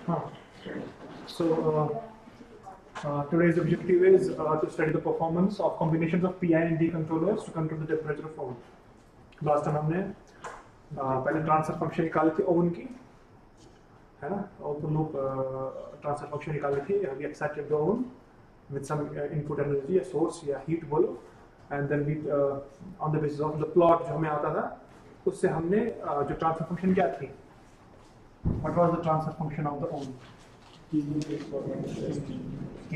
Huh. Today's objective is to study the performance of combinations of PI and D controllers to control the temperature of oven. Last time हमने पहले transfer function निकाली थी oven की, है ना? Open loop transfer function निकाली थी. We excited the oven with some input energy, a source या heat बोलो, and then we on the basis of the plot जो हमें आता था, उससे हमने जो ट्रांसफर फंक्शन क्या थी? What was the transfer function of the oven? T raised to minus st. K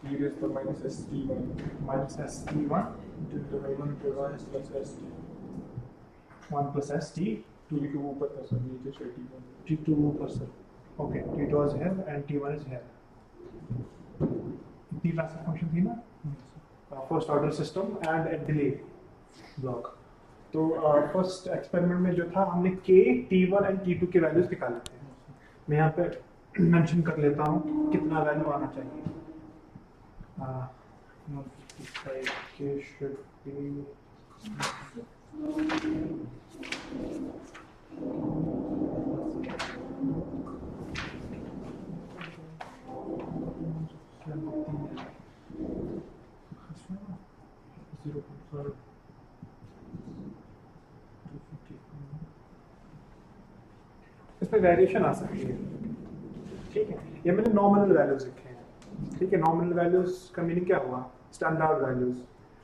T raised to minus st1 minus st1 into 1 plus st. 1 plus st T2 ऊपर था सर नीचे से T1. t2 ऊपर से. Okay, t2 is here and t1 is here. इतनी transfer function थी ना? First order system and at delay block. तो फर्स्ट एक्सपेरिमेंट में जो था हमने k t1 एंड t2 के वैल्यूज निकाले थे. मैं यहाँ पे मेंशन कर लेता हूँ कितना वैल्यू आना चाहिए. k should be इसमें वेरिएशन आ सकती है. ठीक है, ये मैंने नॉमिनल वैल्यूज लिखे हैं. ठीक है, नॉमिनल वैल्यूज का मीनिंग क्या हुआ? Standard values.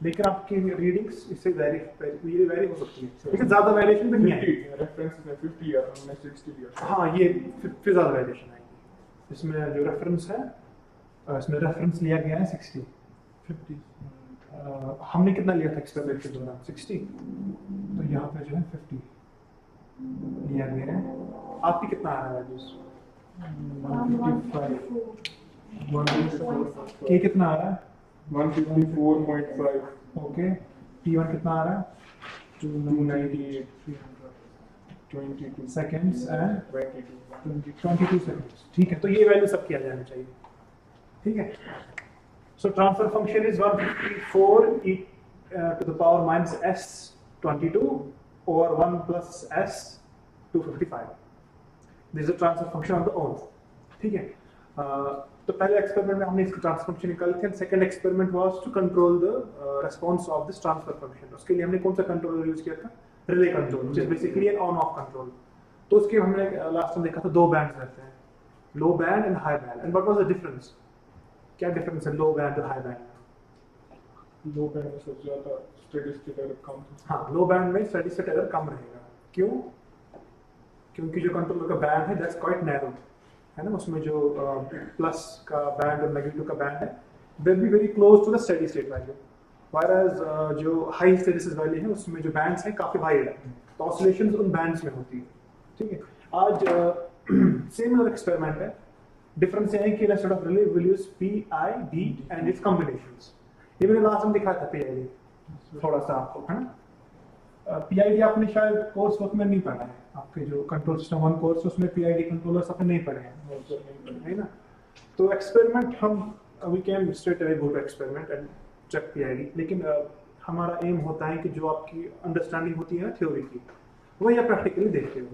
लेकिन आपकी रीडिंग्स इससे वेरी हो सकती है, लेकिन ज्यादा वेरिएशन भी नहीं आएगी. रेफरेंस में 50 और हमने 60 लिया. हाँ, ये फिर ज्यादा वेरिएशन आएगी. इसमें जो रेफरेंस है, इसमें रेफरेंस लिया गया है 60. 50 हमने कितना लिया था एक्सपेरिमेंट के दौरान? 60. तो यहाँ पे जो है 50 लिया गया है. आपकी कितना आ रहा है वैल्यूज? 155. के कितना आ रहा है? 154.5. ओके. T1 कितना आ रहा है? 298. 22 सेकेंड्स एंड 22 सेकेंड्स. ठीक है, तो ये वैल्यू सब किया जाना चाहिए. ठीक है. सो transfer function is 154 e to the power minus s 22 over 1 plus s 255. This is the transfer function of the ohm. ठीक है. तो पहले एक्सपेरिमेंट में हमने इसकी ट्रांसफर फंक्शन निकाली थी. Second experiment was to control the response of this transfer function. उसके लिए हमने कौन सा कंट्रोलर यूज किया था? Relay control, which is basically an on off control. तो उसके हमने लास्ट में देखा था दो बैंड्स रहते हैं, लो band and high band. And what was the difference? क्या डिफरेंस है लो बैंड और हाई बैंड में? लो बैंड में सबसे ज्यादा स्टेडी स्टेट एरर कम था. हाँ, लो बैंड में स्टेडी स्टेट एरर कम रहेगा. क्यों? क्योंकि जो कंट्रोलर का बैंड है दैट्स क्वाइट नैरो, है ना. उसमें जो प्लस का बैंड और नेगेटिव का बैंड है will be very close to the steady state value. Whereas जो हाई स्टेडिस वैल्यू है उसमें जो बैंड्स हैं काफी वाइड है, तो ऑसिलेशंस उन बैंड्स में होती है. ठीक है. आज सिमिलर एक्सपेरिमेंट है. डिफरेंस ये है कि instead of relay will use PID and it's combinations. ये मैंने लास्ट में दिखाया था PID थोड़ा सा आपको, है ना. PID आपने शायद कोर्स वर्क में नहीं पढ़ा है. आपके जो कंट्रोल सिस्टम 1 कोर्स उसमें PID कंट्रोलर्स आपने नहीं पढ़े हैं, है ना. तो एक्सपेरिमेंट हम we can straight away go to experiment and check PID. लेकिन हमारा एम होता है कि जो आपकी अंडरस्टैंडिंग होती है ना थ्योरी की, वही आप प्रैक्टिकली देखते हो.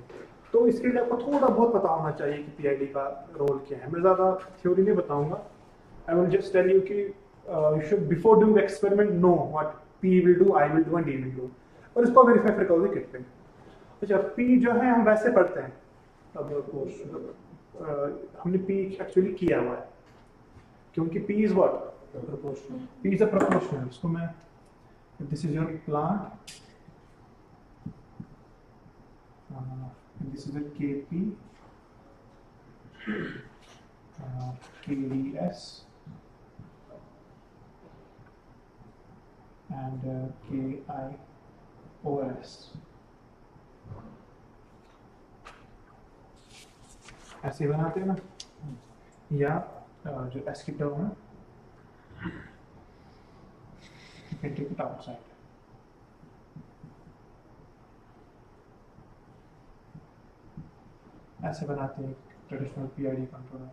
तो इसके लिए आपको थोड़ा बहुत पता होना चाहिए कि PID का रोल क्या है. मैं ज़्यादा थ्योरी नहीं बताऊंगा. I will just tell you कि you should before doing experiment know what P will do, I will do and D will do, और इसको वेरीफाई फिर करोगे किट पे. अच्छा, P जो है हम वैसे पढ़ते हैं. अब हमने P एक्चुअली किया हुआ है क्योंकि P is what? Proportional. P is a proportional. इसको मैं, this is your plant, this is a KP, KDS and KIOS. ऐसे बनाते हैं ना, या जो S की टर्म है you can take it outside. ऐसे बनाते हैं traditional PID controller.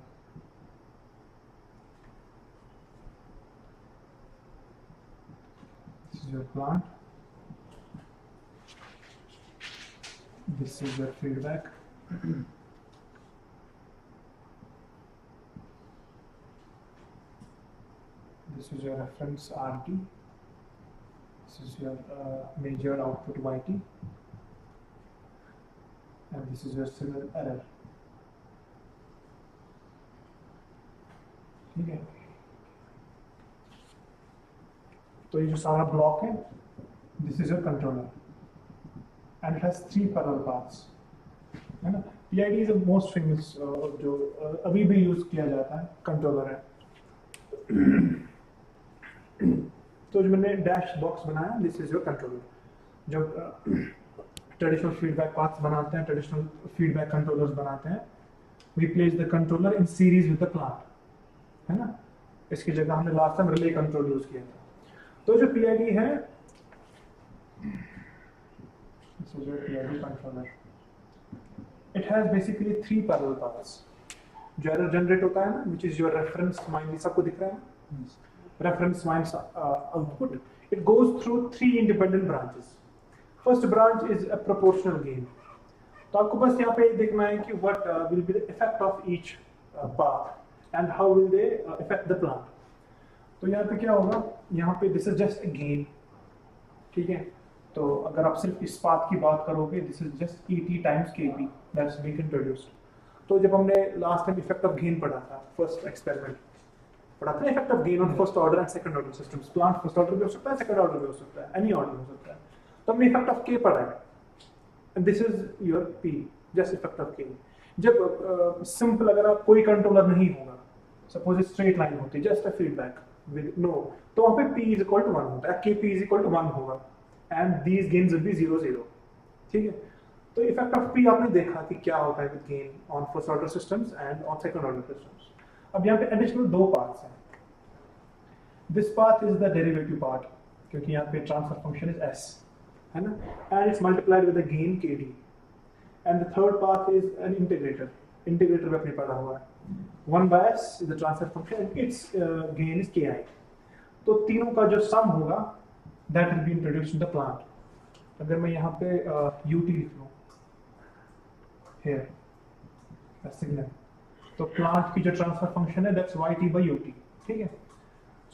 This is your plant. This is your feedback. this is your reference RT, this is your major output YT, and this is your signal error. ठीक है, तो ये जो सारा block है, this is your controller, and it has 3 parallel paths, है ना. PID is the most famous जो अभी भी यूज किया जाता है कंट्रोलर है. तो जो मैंने डैश बॉक्स बनाया, दिस इज योर कंट्रोलर. जब ट्रेडिशनल फीडबैक पाथ्स बनाते हैं, ट्रेडिशनल फीडबैक कंट्रोलर्स बनाते हैं, we place the controller in series with the plant, है ना. इसकी जगह हमने last time relay control use किया था. तो जो PID है, this is your PID controller. It has basically 3 parallel paths. जो error generate होता है ना, which is your reference minus, ये सबको दिख रहा है, reference minus output. It goes through 3 independent branches. First branch is a proportional gain. तो आपको बस यहाँ पे देखना है कि what will be the effect of each path and how will they affect the plant. तो यहाँ पे क्या होगा, यहाँ पे this is just a gain, ठीक है. तो अगर आप सिर्फ इस पाथ की बात करोगे, this is just ET times KP that's been introduced. तो जब हमने last time effect of gain पढ़ा था, फर्स्ट एक्सपेरिमेंट पढ़ा था, effect of gain on first order and second order systems. Plant first order भी हो सकता है, सेकंड ऑर्डर भी हो सकता है, एनी ऑर्डर हो सकता है. तो हमने इफेक्ट ऑफ K पढ़ा है, and this is your P, just effect of K. जब सिंपल अगर आप कोई कंट्रोलर नहीं होगा, सपोज स्ट्रेट लाइन होती है, just a feedback with no, तो वहाँ पे P इज इक्वल टू 1 होता है, KP इज इक्वल टू 1 होगा, and these gains will be 0 0. ठीक है. तो इफेक्ट ऑफ P आपने देखा कि क्या होता है with gain on first order systems and on second order systems. अब यहाँ पे एडिशनल 2 पार्ट्स हैं. This part is the derivative part, क्योंकि यहाँ पे ट्रांसफर फंक्शन इज S, है ना, and it's multiplied with the gain KD. And the third part is an integrator. Integrator में अपने पढ़ा हुआ है, 1/S is the transfer function and it's gain is KI. तो तीनों का जो सम होगा, that will be introduced in the plant. अगर मैं यहाँ पे UT लिख लूँ here, सिग्नल, तो प्लांट की जो ट्रांसफर फंक्शन है that's YT by UT, ठीक है.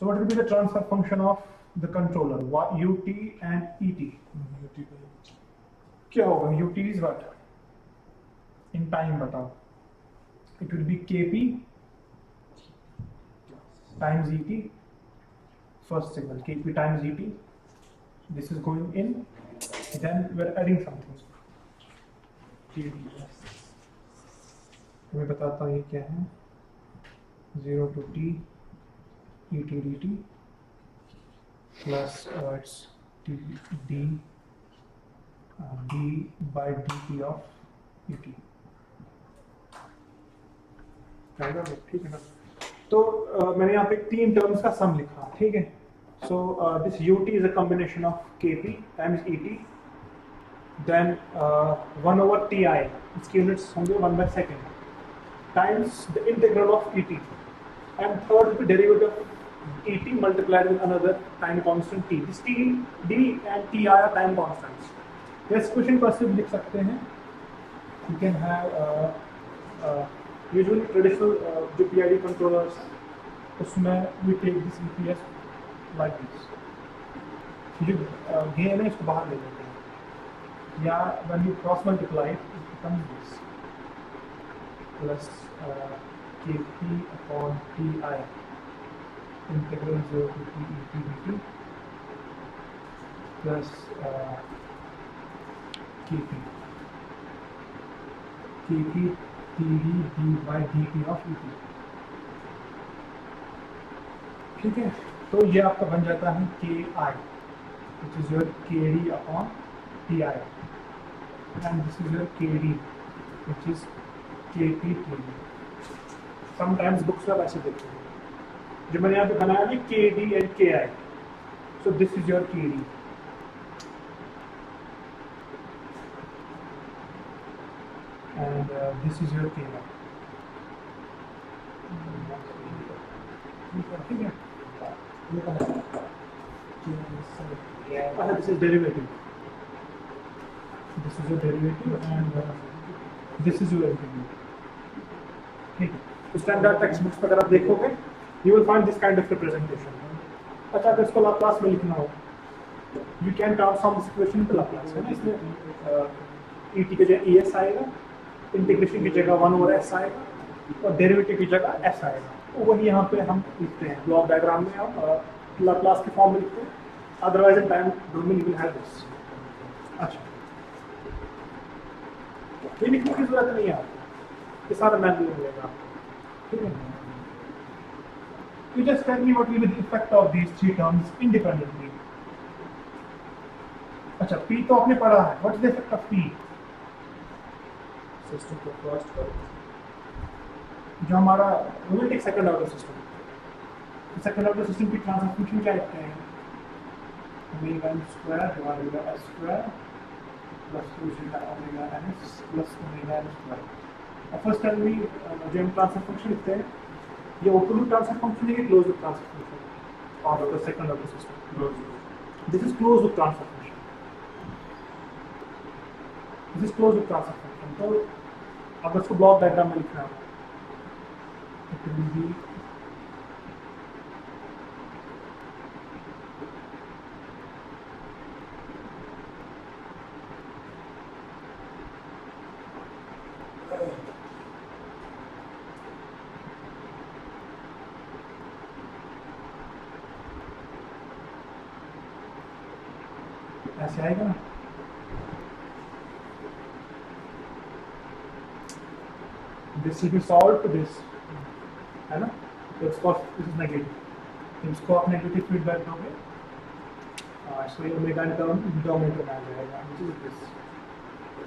So what will be the transfer function of the controller, UT and ET? क्या होगा? UT is what? In time बताओ. It will be KP times ET, first signal, KP times ET. This is going in, then we're adding something. मैं बताता हूँ ये क्या है. 0 to T ET dt plus it's D by dt of ET. ठीक है ना. तो मैंने यहाँ पे 3 टर्म्स का सम लिखा, ठीक है. So this UT is a combination of KP times ET, then 1 over TI, its units होंगे 1/second, times the integral of ET, and third will be derivative of ET multiplied with another time constant T. This T, D and TI are time constants. Yes, question को ऐसे भी लिख सकते हैं. You can have usually traditional जो PID controllers, उसमें we take this EPS like this. जो gain है इसको बाहर ले लेते हैं, या when you cross multiply it becomes this plus KP upon TI integral 0 to T ET dt plus KP TD d by dt of ET. ठीक है. तो ये आपका बन जाता है KI, which is your KD upon TI, and this is your KD, which is KP TD. Sometimes books में ऐसे देते हैं, जो मैंने यहाँ पे बनाया है KD and KI. So this is your KD. And this is your KI. ठीक है. This is derivative. This is your derivative and this is your integral. ठीक है. तो स्टैंडर्ड टेक्स्ट बुक्स पर अगर आप देखोगे, you will find this kind of representation. अच्छा, अगर इसको लाप्लास में लिखना हो, you can transform this equation into Laplace, है ना। इसमें ई टी की जगह ई एस आएगा, इंटीग्रेशन की जगह 1/s आएगा, और डेरिवेटिव की जगह s आएगा। तो वही यहाँ पे हम लिखते हैं ब्लॉक डायग्राम में, हम लाप्लास के फॉर्म में लिखते हैं। Otherwise in time domain you will have this. अच्छा, ये लिखने की जरूरत नहीं है आपको, ये सारा मैनुअल मिलेगा आपको, ठीक है। You just tell me what will be the effect of these three terms independently. अच्छा, P तो आपने पढ़ा है, what is the effect of P? System को फास्ट करो। जो हमारा we'll take second order system. Second order system की ट्रांसफर फंक्शन क्या लिखते हैं? Omega n square divided by s square plus 2 zeta omega ns plus omega n square. अब first time में जो हम ट्रांसफर फंक्शन लिखते हैं, ये ओपन लूप ट्रांसफर फंक्शन है कि close loop transfer function of the second order system? This is close loop transfer function, this is close loop transfer function. तो अगर इसको ब्लॉक डायग्राम में लिखना है, इट विल बी ऐसे आएगा ना। This will be solve to this, है ना। तो इसको दिस इज नेगेटिव, इसको आप नेगेटिव फीडबैक दोगे, सो ये ओमेगा टर्म डोमिनेटर में आ जाएगा, व्हिच इज दिस।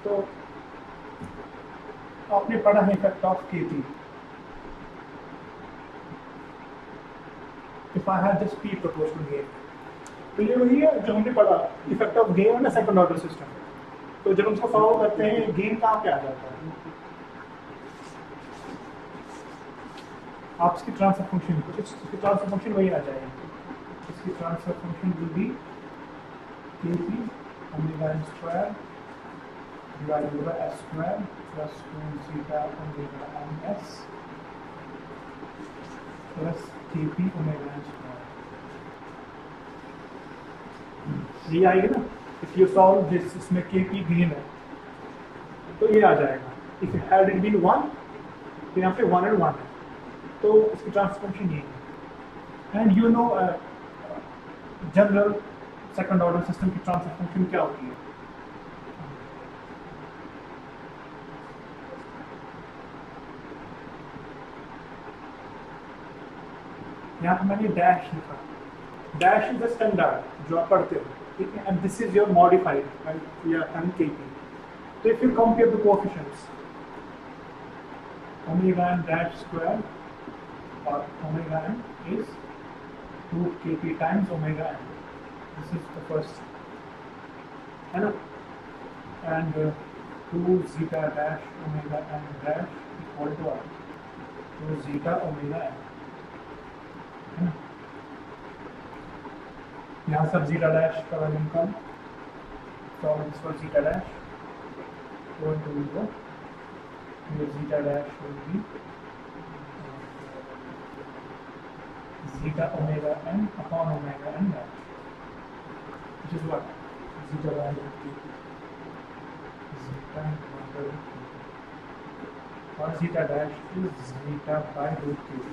तो आपने पढ़ा है effect of KP. If I have this P proportional gain, तो ये वही है जो हमने पढ़ा, effect of gain on second order system. तो जब हम उसको फॉलो करते हैं, गेन कहाँ पे आ जाता है? आप इसकी ट्रांसफर फंक्शन, तो इसकी ट्रांसफर फंक्शन वही आ जाएगी। इसकी transfer function will be KP omega n square divided by s square plus 2 zeta omega ns plus KP omega n square. ये आएगा ना। इफ यू सॉल्व दिस, इसमें केपी गेन है, तो ये आ जाएगा। इफ इट हैड बीन 1, तो यहाँ पे 1 और 1 है, तो इसकी ट्रांसफर फंक्शन ये है। And you know general second order system की ट्रांसफर फंक्शन क्या होती है? यहाँ पे मैंने डैश लिखा, डैश इज द स्टैंडर्ड जो आप पढ़ते हो, ठीक है। And this is your modified and KP. तो if you compare the coefficients omega n dash square और omega n is 2 kp times omega n. This is the first, है ना। and 2 zeta dash omega n dash equal to r 2 zeta omega n, है ना। यहाँ सब zeta dash का value निकाल, so this for zeta dash going to be the your zeta dash will be zeta omega n upon omega n dash, which is what? Zeta by root kp. Zeta by root kp. Or zeta dash is zeta by root kp.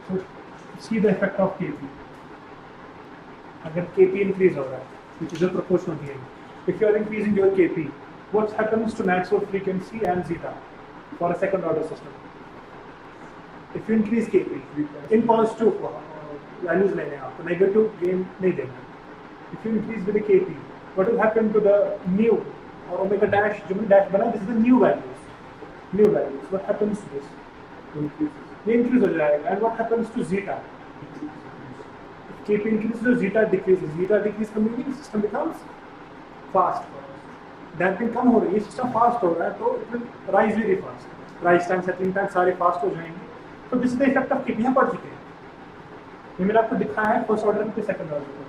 So see the effect of kp. अगर kp increase हो रहा है, which is a proportional gain. If you are increasing your kp, what happens to Maxwell frequency and zeta for a second order system? If you increase kp in positive values लेने आप, तो negative gain नहीं देना। If you increase with the kp, what will happen to the mu or omega dash? जो मैंने dash बना, this is the new values. New values. What happens to this? ये increase हो जाएगा. And what happens to zeta? If kp increases, zeta decreases. Zeta decrease का meaning system becomes fast. Damping कम हो रही है, system fast हो रहा है, तो it will rise very fast. Rise time, settling time सारे fast हो जाएंगे. तो this is the effect of KP, यहाँ पढ़ चुके हैं। ये मैंने आपको दिखाया है फर्स्ट ऑर्डर पे सेकंड ऑर्डर पे।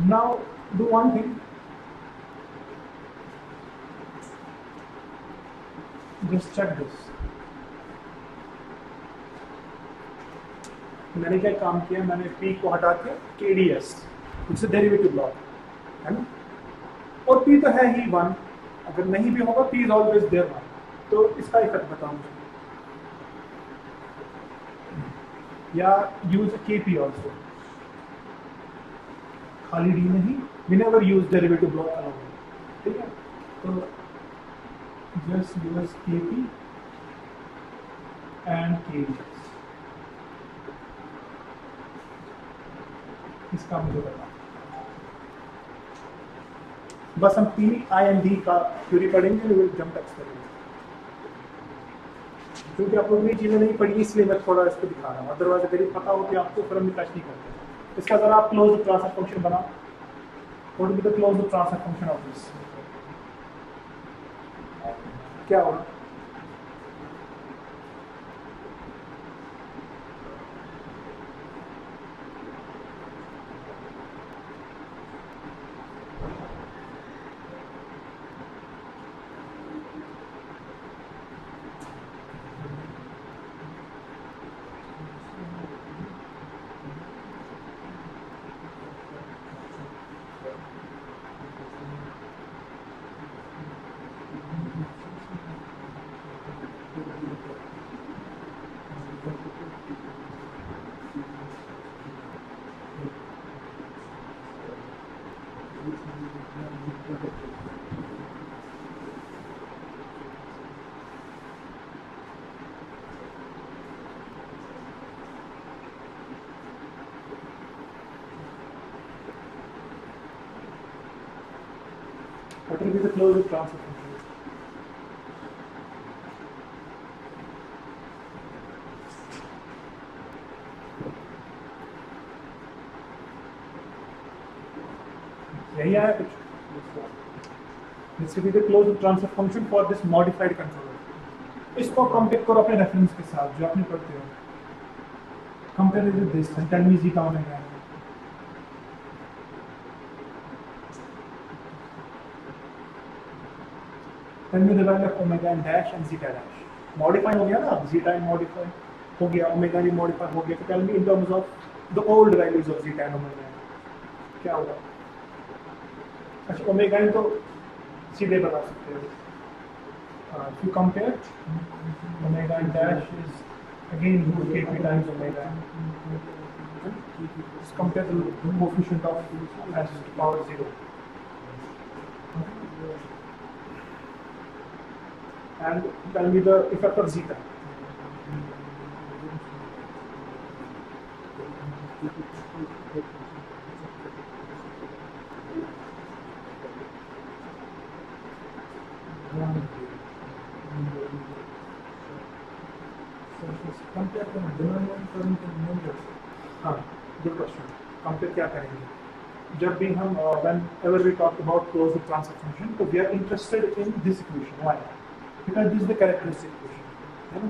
Now do one thing, just check this. मैंने क्या काम किया, मैंने P को हटा के KDS, इससे डेरिवेटिव ब्लॉक है ना, और P तो है ही 1, अगर नहीं भी होगा P इज ऑलवेज देयर 1, तो इसका इफेक्ट बताओ मुझे, या यूज KP ऑल्सो, खाली D नहीं, we never use derivative block allowed, ठीक है, तो just use KP and KDS, इसका मुझे बताओ। बस हम P, I एंड D का थ्योरी पढ़ेंगे, विल जंप टेक्स्ट करेंगे, क्योंकि आप लोगों ने चीज़ें नहीं पढ़ी इसलिए मैं थोड़ा इसको दिखा रहा हूँ, अदरवाइज अगर ये पता होती आपको फिर हम टच नहीं करते। इसका अगर आप क्लोज ट्रांसफर फंक्शन बनाओ, what will be the close transfer function of this, क्या होगा? What will be the closed transfer function? यही आया कुछ? This will be the closed transfer function for this modified controller. इसको कंपेयर करो अपने reference के साथ जो आपने पढ़ते हो, compare with this and tell me g का omega. Tell me the value of omega and dash and zeta dash. Modify हो गया ना, zeta and modify हो गया, omega भी modify हो गया, तो tell me in terms of the old values of zeta and omega क्या होगा? अच्छा omega तो सीधे बता सकते हो, if you compare omega and dash is again root kp times omega, just compare the coefficient of s to power 0 and tell me the effect of zeta. Compare हाँ, good question. Compare क्या करेंगे? जब भी हम whenever we talk about closed transfer function, तो we are interested in this equation. Why? Because this is the characteristic equation. है ना?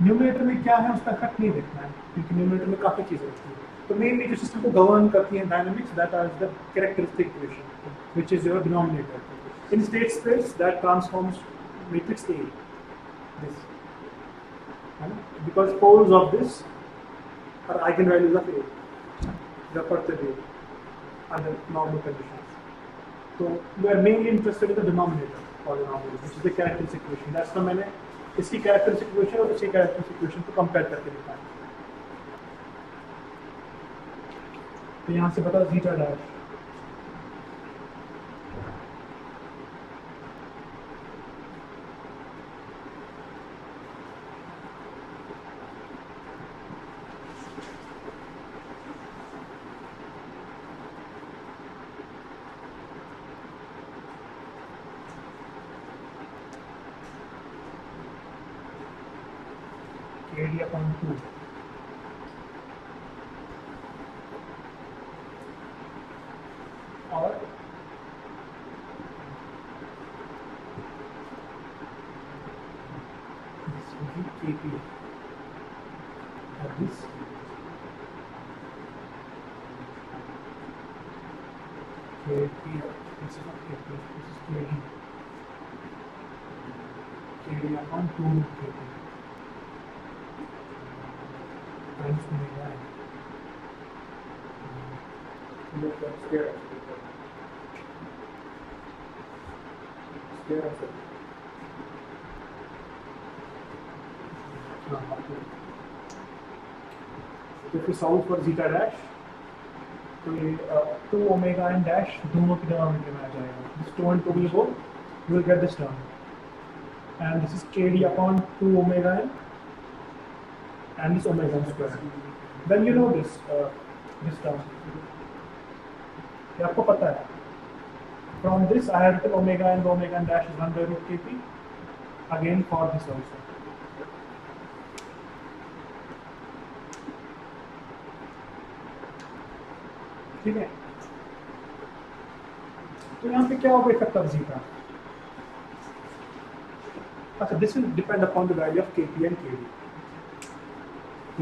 Numerator में क्या है उसका इफेक्ट नहीं देखना है, क्योंकि न्यूमरेटर में काफी चीजें होती है। तो मेनली जो सिस्टम को गवर्न करती है dynamics, that are the characteristic equation, which is your denominator in state space that transforms matrix A. This. Because poles of this are eigenvalues of A, the perturbed A under normal conditions. So we are mainly interested in the denominator polynomial, which is the characteristic equation. That's why मैंने इसकी characteristic equation और इसकी characteristic equation को compare करके दिखाया। तो यहाँ से बता zeta dash KD upon 2 और this will be KP and this KP, this is not KP, this is KD, KD upon 2 KP minus omega n. Look at square. Square of it. If we solve for zeta dash, तो ये 2 omega n dash दोनों की denominator में आ जाएगा. This 2 and 2 will go, you will get this term. And this is kd upon 2 omega n and this omega n square. Then you know this term. ये आपको पता है. From this I have written omega n dash is 1 by root kp. Again for this also. ठीक है. तो यहाँ पे क्या होगा इफेक्ट ऑफ जीटा? अच्छा, this will depend upon the value of kp and kd.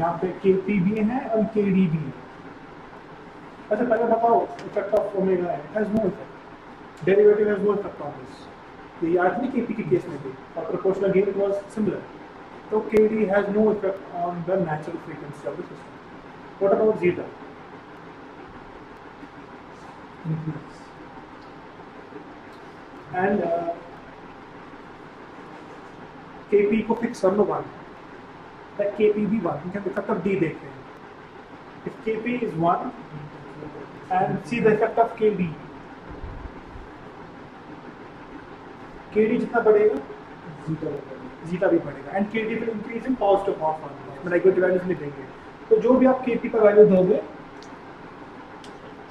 यहाँ पे kp भी है और kd भी है. अच्छा, पहले बताओ effect of omega n. It has no effect. Derivative has no effect on this. ये याद नहीं kp के केस में भी और प्रोपोर्शनल गेन वाज सिमिलर. तो kd has no effect on the natural frequency of the system. What about zeta? And kp को fix कर लो 1. Let kp be 1. You can effect of d देखते हैं. If kp is 1 and see the effect of kd. kd जितना बढ़ेगा zeta भी बढ़ेगा. And kd will increase in positive half one. इसमें नेगेटिव वैल्यूज नहीं देंगे. तो जो भी आप kp का वैल्यू दोगे,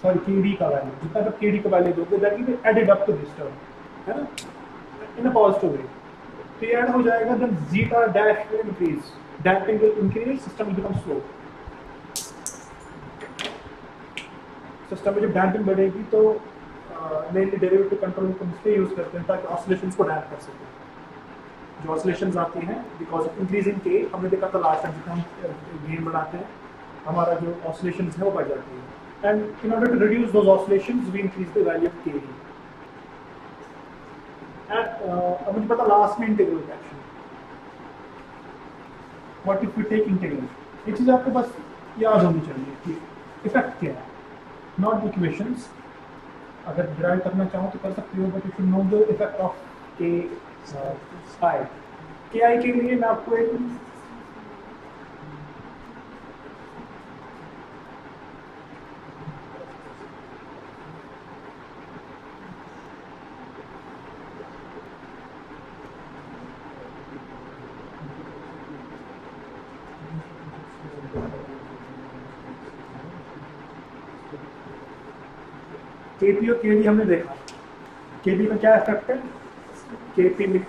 सॉरी kd का वैल्यू, जितना आप kd का वैल्यू दोगे that will be added up to this term, है ना, इन अ पॉजिटिव वे. तो ये ऐड हो जाएगा. Then zeta dash will increase, damping will increase, system will become slow. System में जब डैम्पिंग बढ़ेगी तो मेनली डेरिवेटिव कंट्रोल को इसलिए यूज करते हैं ताकि ऑसिलेशंस को डैम्प कर सकें. जो ऑसिलेशंस आती हैं बिकॉज ऑफ इंक्रीज इन के, हमने देखा था लास्ट टाइम जितना हम गेन बढ़ाते हैं हमारा जो ऑसिलेशंस है वो बढ़ जाती है. And in order to reduce those oscillations, we increase the value of kd. And अब मुझे पता लास्ट में integral action. What if we take integral? ये चीज़ आपको बस याद होनी चाहिए कि इफेक्ट क्या है, नॉट इक्वेशंस. अगर डिराइव करना चाहो तो कर सकते हो, but you should know the effect of के आई. के आई के लिए मैं आपको एक केपी और केडी हमने देखा. केपी में क्या इफेक्ट है? केपी में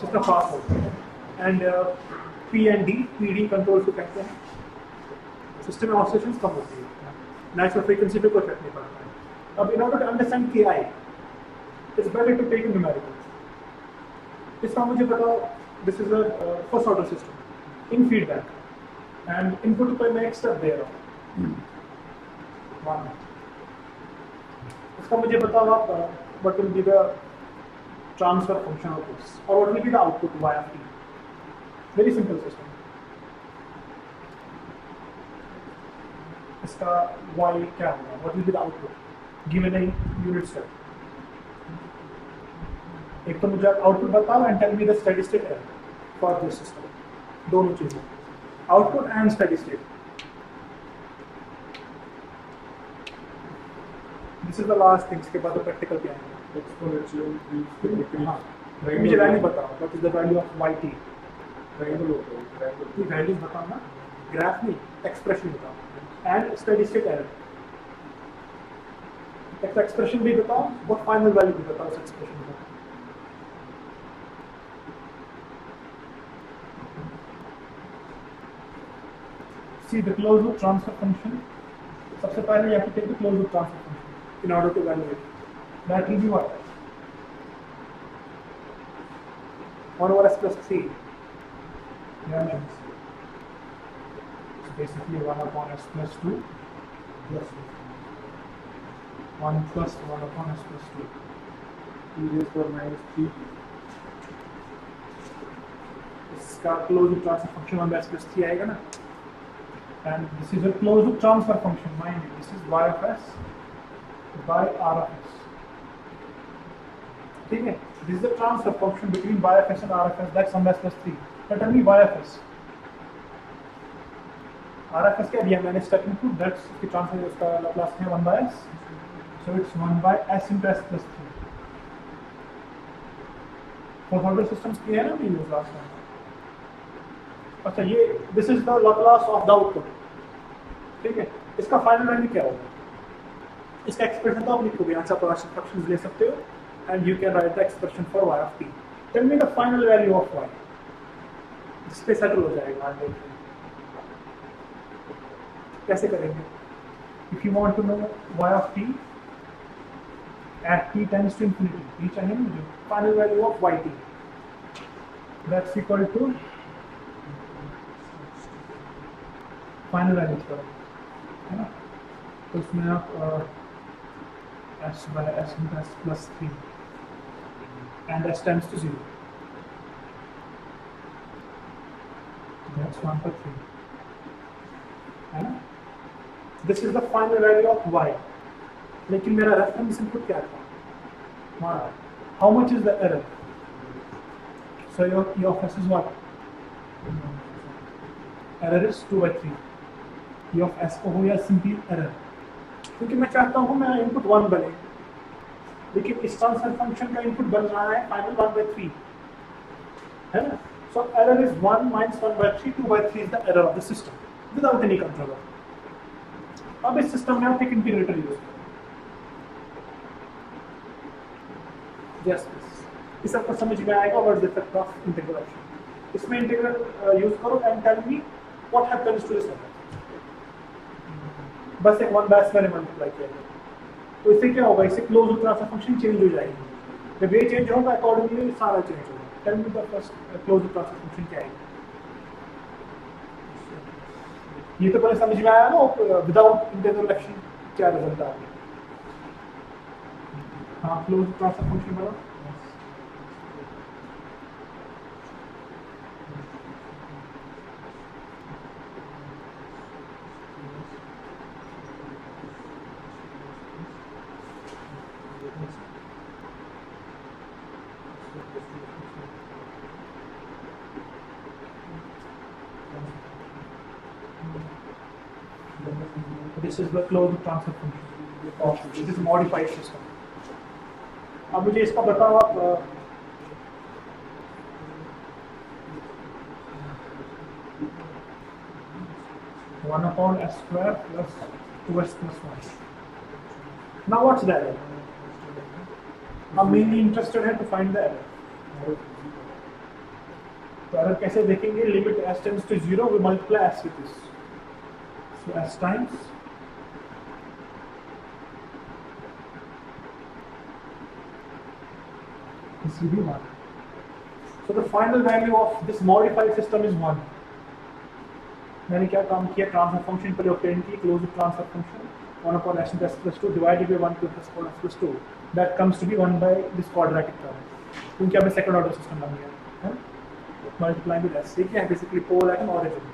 सिस्टम फास्ट होता है. And P and D, PD control को कहते हैं. सिस्टम में ऑसिलेशंस कम होती है, नेचुरल फ्रीक्वेंसी पे कोई इफेक्ट नहीं पड़ता है. अब in order to understand K I it's better to take numericals. इसका मुझे बताओ. This is a first order system in feedback and input पर मैं एक स्टेप दे रहा हूँ. इसका मुझे बताओ आप what will be the transfer function of this or what will be the output y of t. Very simple system. इसका y क्या होगा? What will be the output given a unit step? एक तो मुझे आउटपुट बताओ and tell me the steady state error for this system. दोनों चीजें, output and steady state. This is the last thing. इसके बाद प्रैक्टिकल क्या है? Exponential increase. हाँ, मुझे वैल्यू बताओ. What is the value of yt? Triangle होता है. Triangle. की वैल्यूज बताओ ना, ग्राफ नहीं, एक्सप्रेशन बताओ. And steady state error. एक एक्सप्रेशन भी बताओ और फाइनल वैल्यू भी बताओ. उस एक्सप्रेशन का see the closed loop transfer function. सबसे पहले you have to take the closed loop transfer function in order to evaluate. That will be what? 1 over s plus 3. Yeah, means it's basically 1 upon s plus 2 plus 1 plus 1 upon s plus 2. T raised to minus 3. इसका closed loop transfer function 1 by s plus 3 आएगा ना. and this is a closed loop transfer function, mind you, this is y of s by r of s. ठीक है, this is the transfer function between y of s and r of s, that's 1 by s plus 3. Now tell me y of s. r of s क्या दिया मैंने step input, that's इसकी transfer उसका Laplace है 1 by s, so it's 1 by s into s plus 3. fourth order systems किया है ना हमने यूज लास्ट में. अच्छा ये this is the Laplace of the output. ठीक है, इसका फाइनल वैल्यू क्या होगा, इसका एक्सप्रेशन तो आप लिखोगे, यहाँ से आप फंक्शंस ले सकते हो and you can write the expression for y of t. Tell me the final value of y, जिस पे सेटल हो जाएगा. कैसे करेंगे, if you want to know y of t at t tends to infinity, ये चाहिए ना मुझे, final value of yt, that's equal to final value करो, है ना. तो उसमें आप s by s into s plus 3 and s tends to 0, that's 1 by 3, है ना. This is the final value of y. लेकिन मेरा रेफरेंस इनपुट क्या था, how much is the error, so your e of s is what, error is 2 by 3. e of s को हो या simple error, क्योंकि मैं चाहता हूँ मेरा इनपुट 1 बने, लेकिन इस ट्रांसफर फंक्शन का इनपुट बन रहा है फाइनल 1 by 3, है ना. So error is 1 minus 1 by 3, 2 by 3 is the error of the system without any controller. अब इस सिस्टम में आप एक इंटीग्रेटर यूज करो. यस, इस आपको समझ में आएगा what is the effect of integration. इसमें इंटीग्रल यूज करो and tell me what happens to this error. बस एक 1 by s मैंने मल्टीप्लाई किया है, तो इससे क्या होगा, इससे close loop transfer function change हो जाएगी. जब ये चेंज होगा अकॉर्डिंगली सारा चेंज होगा. Tell me the first close loop transfer function क्या है. ये तो पहले समझ में आया ना, विदाउट इंटीग्रेशन क्या रिजल्ट आ गया. हाँ, क्लोज लूप ट्रांसफर फंक्शन बनाओ. This is the closed transfer function. This is modified system. अब मुझे इसका बताओ आप 1 upon s square plus 2s plus 1. Now what's the error? I'm mainly interested है to find the error. तो error कैसे देखेंगे? Limit s tends to 0, we multiply s with this. So s times this will be 1. So the final value of this modified system is 1. मैंने क्या काम किया, transfer function पहले obtain की, close transfer function 1 upon s into s plus 2 divided by 1 plus s upon s plus 2. That comes to be 1 by this quadratic term. क्योंकि अब second order system बन गया है, मल्टीप्लाई विद s. ठीक है, basically pole and origin.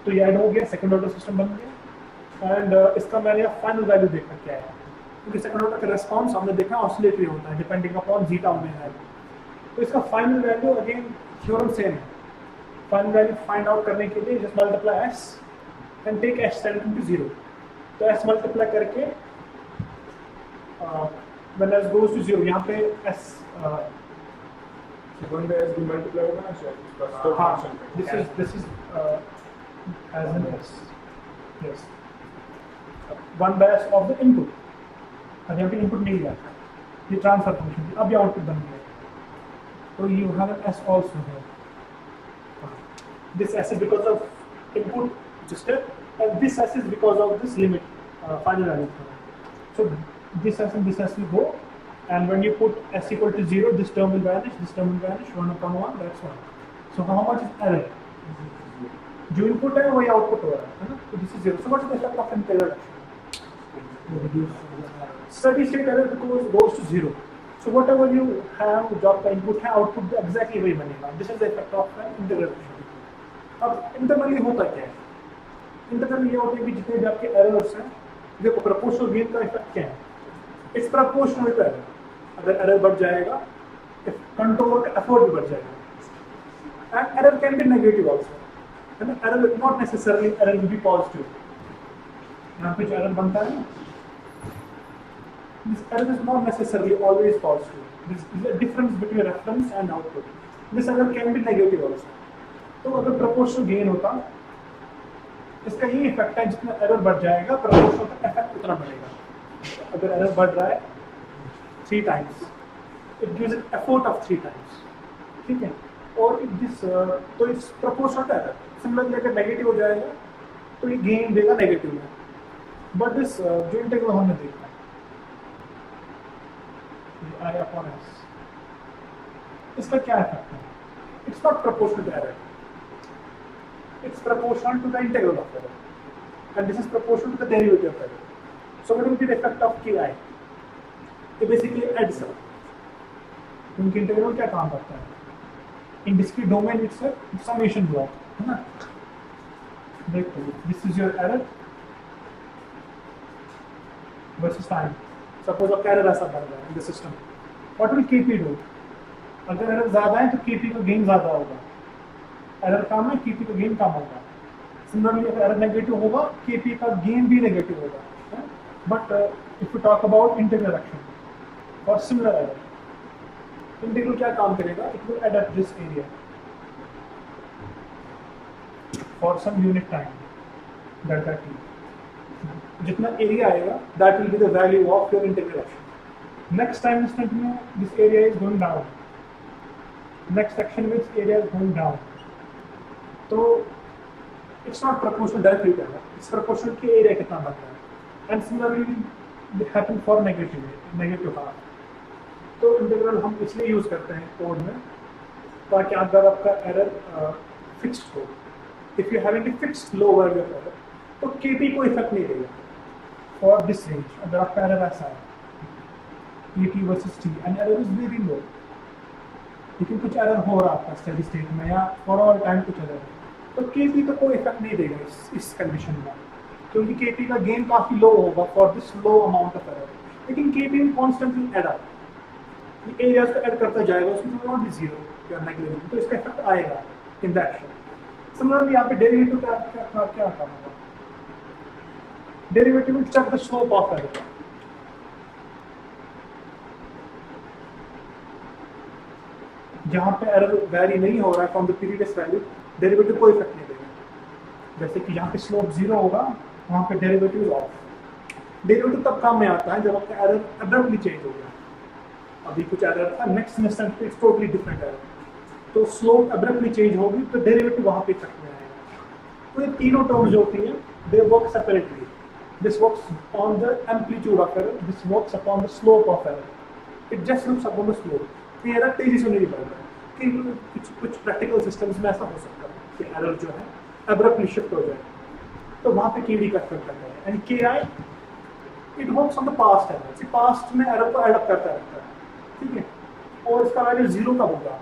तो ये add हो गया, सेकंड ऑर्डर सिस्टम बन गया. एंड इसका मैंने फाइनल वैल्यू देखा क्या है, क्योंकि सेकंड ऑर्डर का रिस्पांस हमने देखा ऑसिलेटरी होता है डिपेंडिंग अपॉन जीटा ओमेगा. तो इसका final value again theorem same है. फाइनल वैल्यू फाइंड आउट करने के लिए just multiply s and take s tending to 0. तो s मल्टीप्लाई करके व्हेन s गोज टू 0, यहाँ पे s One by s भी multiply होगा ना शायद इसका स्टॉप हाँ, function. this is as an s. Yes. 1 by s of the input. अब यहाँ पे इनपुट नहीं लिया, ये ट्रांसफर फंक्शन थी, अब ये आउटपुट बन गया. तो you have an s also here. This s is because of input just and this s is because of this limit final value. So this s and this s will go, and when you put s equal to 0, this term will vanish, this term will vanish, 1 upon 1, that's 1. So how much is error? जो input है वही output हो रहा है ना, तो this is 0. So what is the effect of integration? Steady state error goes to 0. So whatever you have जो आपका इनपुट है, आउटपुट एग्जैक्टली वही बनेगा. This is the effect of integration. अब इंटरनली होता क्या है, इंटीग्रल ये होते हैं कि जितने भी आपके एरर्स हैं, देखो प्रोपोर्शनल गेन का इफेक्ट क्या है, इट्स प्रोपोर्शनल टू एरर। अगर एरर बढ़ जाएगा, कंट्रोलर का एफर्ट भी बढ़ जाएगा। And error can be negative also, है ना, error not necessarily error will be positive. यहाँ पे जो एरर बनता है ना, this error is not necessarily always positive. This is a difference between reference and output. This error can be negative also. तो अगर proportional gain होता, इसका ये इफेक्ट है, जितना एरर बढ़ जाएगा proportional का इफेक्ट उतना बढ़ेगा। अगर एरर बढ़ रहा है 3 times, it gives an effort of 3 times, ठीक है। और तो इस proportional का एरर सिमिलरली अगर नेगेटिव हो जाएगा तो ये गेन देगा नेगेटिव में। बट दिस जो इंटीग्रल हमने देखा I upon S, इसका क्या इफेक्ट है? It's not proportional to error. It's proportional to the integral of error, and this is proportional to the derivative of error. So what will be the effect of Ki? It basically adds up. क्योंकि integral क्या काम करता है? In discrete domain it's a summation block, है ना? देखो, this is your error versus time. Suppose आपका error ऐसा बन रहा है in the system. What will Kp do? अगर एरर ज़्यादा है तो Kp का गेन ज़्यादा होगा, एरर कम है Kp का गेन कम होगा। सिमिलरली अगर एरर नेगेटिव होगा Kp का गेन भी नेगेटिव होगा। But if you talk about integral action for similar error, integral क्या काम करेगा? It will adapt this area for some unit time delta t। जितना एरिया आएगा that will be the value of your integral action. Next time instant में this area is going down, next action में this area is going down. तो it's not proportional directly to that, it's proportional के area कितना बन रहा है। And similarly it happen for negative half. तो integral हम इसलिए यूज करते हैं कोड में ताकि अगर आपका एरर फिक्स्ड हो, if you having a fixed low value of error, तो Kp को इफेक्ट नहीं देगा फॉर दिस रेंज। अगर आपका एरर ऐसा है Kt versus T and error is very low, लेकिन कुछ एरर हो रहा है स्टेडी स्टेट में या फॉर ऑल टाइम कुछ एरर, तो Kp तो कोई इफेक्ट नहीं देगा इस कंडीशन में, क्योंकि Kp का गेन काफी लो होगा for this low amount of error. लेकिन Kp will constantly add up, ये एरियाज को ऐड करता जाएगा, उसमें नॉट बी जीरो या नेगेटिव, तो इसका इफेक्ट आएगा इन दैट एक्शन। सिमिलरली यहाँ पे डेरिवेटिव क्या काम होगा? Derivative will check the slope of error. जहाँ पे एरर वैरी नहीं हो रहा है from the previous value, derivative कोई इफेक्ट नहीं देगा। जैसे कि यहाँ पे स्लोप 0 होगा, वहाँ पे डेरिवेटिव इज ऑफ। डेरिवेटिव तब काम में आता है जब आपका एरर अब्रप्टली चेंज हो गया। अभी कुछ एरर था, नेक्स्ट इंस्टेंट पे इट्स टोटली डिफरेंट एरर, तो स्लोप अब्रप्टली चेंज होगी तो डेरिवेटिव वहाँ पे इफेक्ट में आएगा। तो ये तीनों टर्म्स जो होती हैं they work separately. This works on the amplitude of error, this works upon the slope of error. It just looks upon the slope. ये एरर तेजी से नहीं बढ़ रहा है, कि कुछ प्रैक्टिकल सिस्टम्स में ऐसा हो सकता है कि एरर जो है अब्रप्टली शिफ्ट हो जाए, तो वहाँ पे Kd का इफेक्ट करता है। And Ki it works on the past error, past में एरर को एडअप करता रहता है, ठीक है। और इसका वैल्यू 0 कब होगा?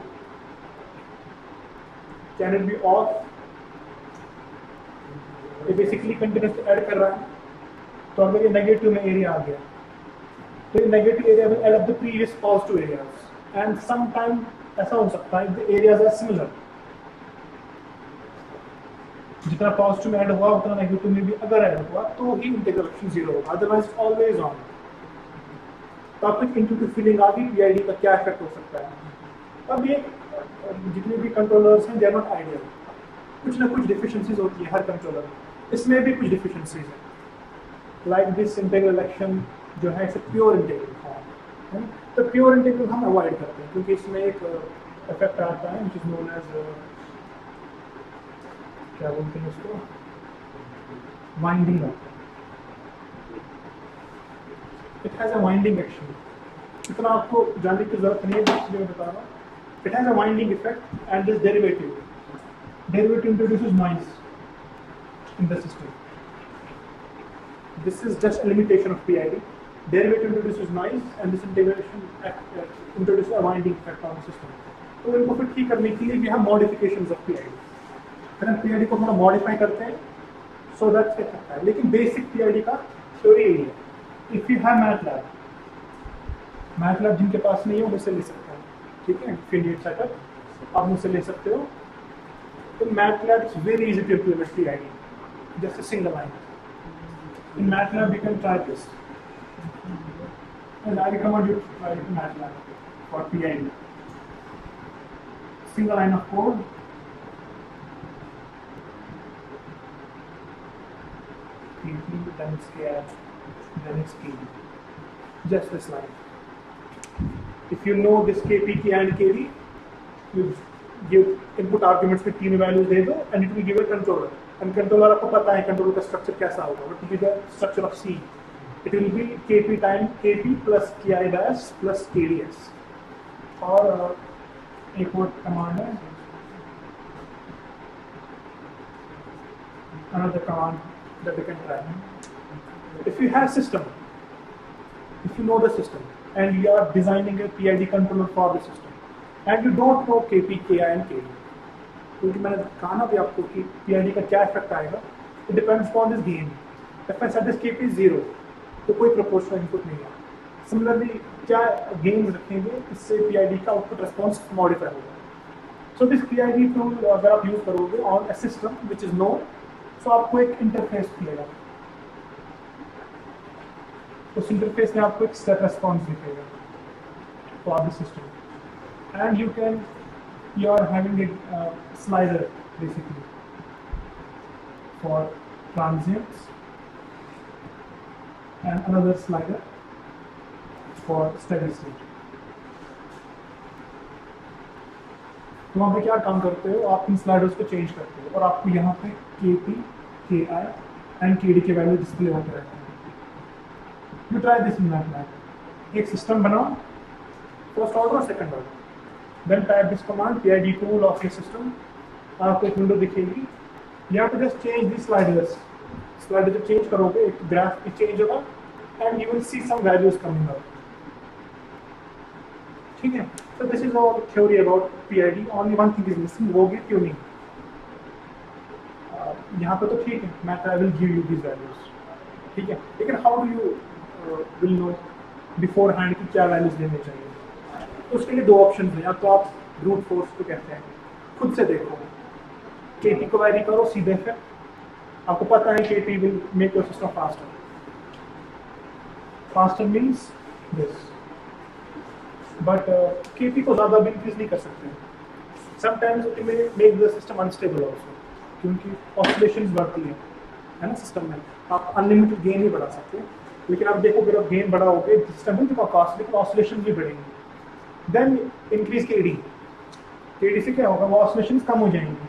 Can it be of? ये बेसिकली कंटिन्यूअसली ऐड कर रहा है, तो अगर ये नेगेटिव में एरिया आ गया तो ये negative area will add up the previous positive areas, and some time ऐसा हो सकता है द एरियाज आर सिमिलर, जितना पॉजिटिव में ऐड हुआ उतना नेगेटिव में भी अगर ऐड हुआ तो ही इंटीग्रल एक्शन 0 होगा, अदरवाइज ऑलवेज ऑन। तो आपको इंट्यूटिव फीलिंग आ गई पीआईडी का क्या इफेक्ट हो सकता है। अब ये जितने भी कंट्रोलर्स हैं दे आर नॉट आइडियल, कुछ ना कुछ डिफिशिएंसीज होती है हर कंट्रोलर में, इसमें भी कुछ डिफिशिएंसीज है। लाइक दिस इंटीग्रल एक्शन जो है इसे प्योर इंटीग्रल फॉर्म है, तो प्योर इंटीग्रल हम अवॉइड करते हैं क्योंकि इसमें एक इफेक्ट आता है व्हिच इज नोन एज, क्या बोलते हैं उसको, winding up. It has a winding action, इतना आपको जानने की जरूरत नहीं है, इसलिए मैं बता रहा हूँ। It has a winding effect and this derivative introduces noise in the system. This is just a limitation of PID. Derivative introduces noise and this integration introduces a winding effect on the system. तो इनको फिर ठीक करने के लिए भी हम modifications of PID, फिर हम PID को थोड़ा modify करते हैं सो दैट्स क्या करता है, लेकिन बेसिक पीआईडी का थ्योरी यही है. इफ यू हैव मैथलैब जिनके पास नहीं है वो मुझसे ले सकते हैं, ठीक है, इफ सेटअप आप मुझसे ले सकते हो. तो MATLAB is very easy to implement PID, just a single line. In MATLAB you can try this, and I recommend you to try MATLAB for PID. Single line of code. KP, then it's KR, then it's KD. Just this line. If you know this KP, K and KD, you give input arguments में तीन values दे दो, and it will give a controller. And controller आपको पता है controller का structure कैसा होगा. What will be the structure of C? It will be KP times KP plus KI dash plus KDS. और एक और command है, another command that we can try. If you have system, if you know the system and you are designing a PID controller for the system and you don't know KP, KI and KD, क्योंकि मैंने कहा ना भी आपको कि PID का क्या effect आएगा, it depends on this gain. If I set this KP is 0, तो कोई प्रोपोर्शनल इनपुट नहीं है. सिमिलरली क्या गेन्स रखेंगे, इससे पीआईडी का आउटपुट रिस्पॉन्स मॉडिफाई होगा. सो दिस पीआईडी टूल अगर आप यूज करोगे on a system which is known, so आपको एक इंटरफेस मिलेगा. उस इंटरफेस में आपको एक स्टेप रिस्पॉन्स दिखेगा for the system, and you are having a slider basically for transients and another slider for steady state. तो वहाँ पे क्या काम करते हो, आप इन स्लाइडर्स को चेंज करते हो और आपको यहाँ पे KP, KI एंड KD के वैल्यू डिस्प्ले होते रहते हैं. You try this in MATLAB. एक सिस्टम बनाओ, फर्स्ट ऑर्डर और second order, then type this command PID tool of your system. आपको एक विंडो दिखेगी, यहाँ पे just change the sliders. Slider जब चेंज करोगे एक ग्राफ चेंज होगा and you will see some values coming out. ठीक है, so this is all theory about PID. Only one thing is missing, वो भी ट्यूनिंग. यहाँ पे तो ठीक है, MATLAB will give you these values, ठीक है, लेकिन how do you will know beforehand कि क्या values देने चाहिए. तो उसके लिए दो ऑप्शन हैं. या तो आप brute force को कहते हैं, खुद से देखो, KP को वैरी करो सीधे फिर, आपको पता है KP will make your system faster. Faster means this. But KP को ज़्यादा भी इंक्रीज नहीं कर सकते. Sometimes it may make the system unstable also, क्योंकि oscillations बढ़ती है ना सिस्टम में. आप अनलिमिटेड गेन नहीं बढ़ा सकते, लेकिन आप देखो अगर आप गेन बढ़ाओगे सिस्टम में तो कॉस्ट, लेकिन ऑसिलेशन भी बढ़ेंगे. Then increase KD. KD से क्या होगा, वो ऑसिलेशंस कम हो जाएंगे,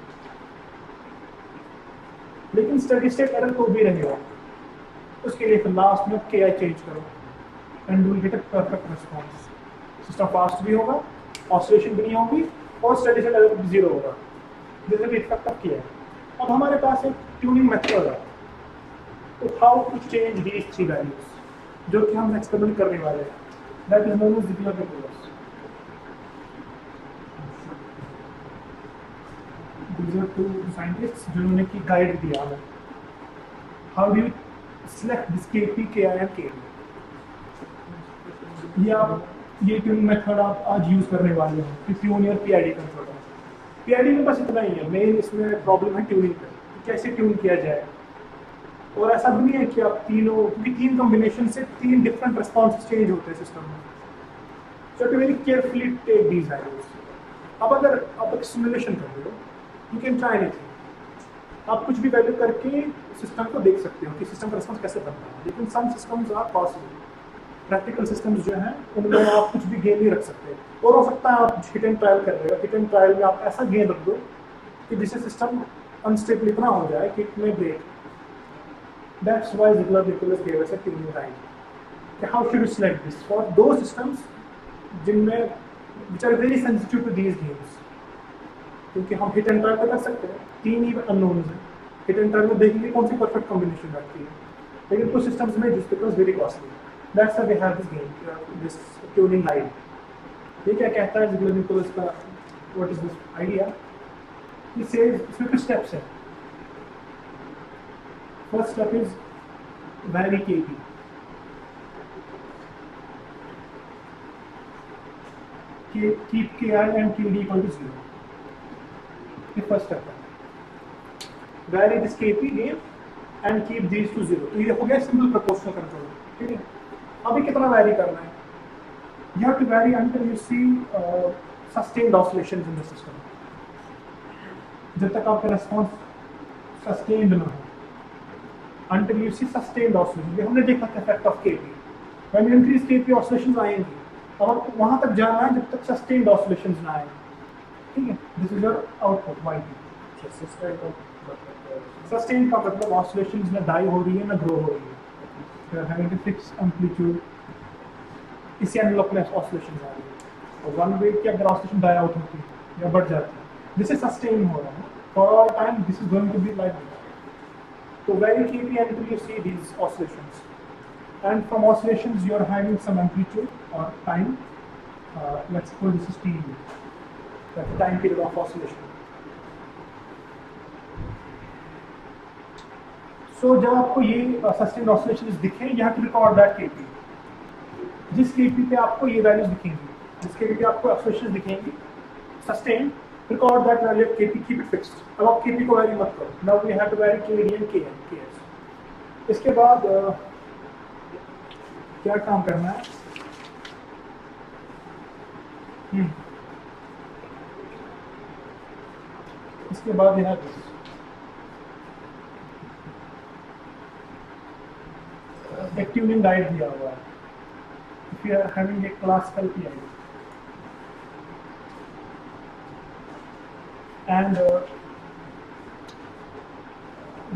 लेकिन स्टेडी स्टेट एरर को भी रहेगा. उसके लिए फिर लास्ट में KI चेंज करो and you will get a perfect response. System fast भी होगा, ऑसिलेशन भी नहीं होगी और स्टेडी स्टेट एरर भी जीरो होगा. This is effect of KI. अब हमारे पास एक ट्यूनिंग मेथड है, तो how to change these three values, जो कि हम एक्सपेरिमेंट करने वाले हैं. That is known as Ziegler Nicholas. These are two scientists जिन्होंने की गाइड दिया हमें. How do you select this KP, KI and KD? ये ट्यूनिंग मेथड आप आज यूज करने वाले हैं कि tune your PID controller. PID में बस इतना ही है, मेन इसमें प्रॉब्लम है ट्यूनिंग पे, कैसे ट्यून किया जाए. और ऐसा भी नहीं है कि आप तीनों, क्योंकि तीन कॉम्बिनेशन से तीन डिफरेंट रिस्पॉन्स चेंज होते हैं सिस्टम में. So to very carefully take these values. अब अगर आप एक सिमुलेशन कर रहे हो, यू कैन ट्राई एनीथिंग. आप कुछ भी वैल्यू करके सिस्टम को देख सकते हो कि सिस्टम का रिस्पॉन्स कैसे बनता है. लेकिन some systems are possible. Practical systems जो हैं उनमें आप कुछ भी गेन नहीं रख सकते. और हो सकता है आप हिट एंड ट्रायल कर रहे हो, हिट एंड ट्रायल में आप ऐसा गेन रख दो कि जिससे सिस्टम अनस्टेबल इतना हो जाए कि इट में break. That's why Ziegler Nichols gave us a tuning guide कि how should you select this for दो सिस्टम्स जिनमें which are very sensitive to these gains. क्योंकि हम हिट एंड ट्रायल कर सकते हैं, तीन ही अननोन्स हैं. हिट एंड ट्रायल में देखेंगे कौन सी परफेक्ट कॉम्बिनेशन बैठती है, लेकिन कुछ सिस्टम्स में जिस because very costly. That's why we have this game, this tuning guide. ये क्या कहता है जिगलर निकोलस का, what is this idea. He says इसमें कुछ स्टेप्स हैं. First step is vary kp. Keep ki and kd equal to 0. ये first step है. Vary this kp gain and keep these to 0. तो ये हो गया simple proportional control. ठीक है. अभी कितना vary करना है? You have to vary until you see sustained oscillations in the system. जब तक आपका response sustained ना हो. Until you see sustained oscillations. ये हमने देखा था effect of kp. When you increase kp, oscillations आएंगी. और वहां तक जाना है जब तक sustained oscillations ना आए. ठीक है. This is your output yp. Sustained का मतलब oscillations ना die हो रही है ना grow हो रही है. You are having a fixed amplitude. इसी एनवेलप में oscillations आ रही है. और वन वे की अगर oscillation die out होती है या बढ़ जाती है, this is sustain हो रहा है. For all time, this is going to be like this. So vary kp until you see these oscillations. And from oscillations, you are having some amplitude or time. Let's call this is t. That's the time period of oscillation. So जब आपको ये sustained oscillations दिखे, you have to record that kp. जिस kp पे आपको ये values दिखेंगी, जिस kp पे आपको oscillations दिखेंगी, sustained, record that value of kp, keep it fixed. अब आप kp को vary मत करो. Now we have to vary kd and kn, ks. इसके बाद क्या काम करना है? इसके बाद यहाँ एक ट्यूनिंग डाइट दिया हुआ है. If you are having a classical PI and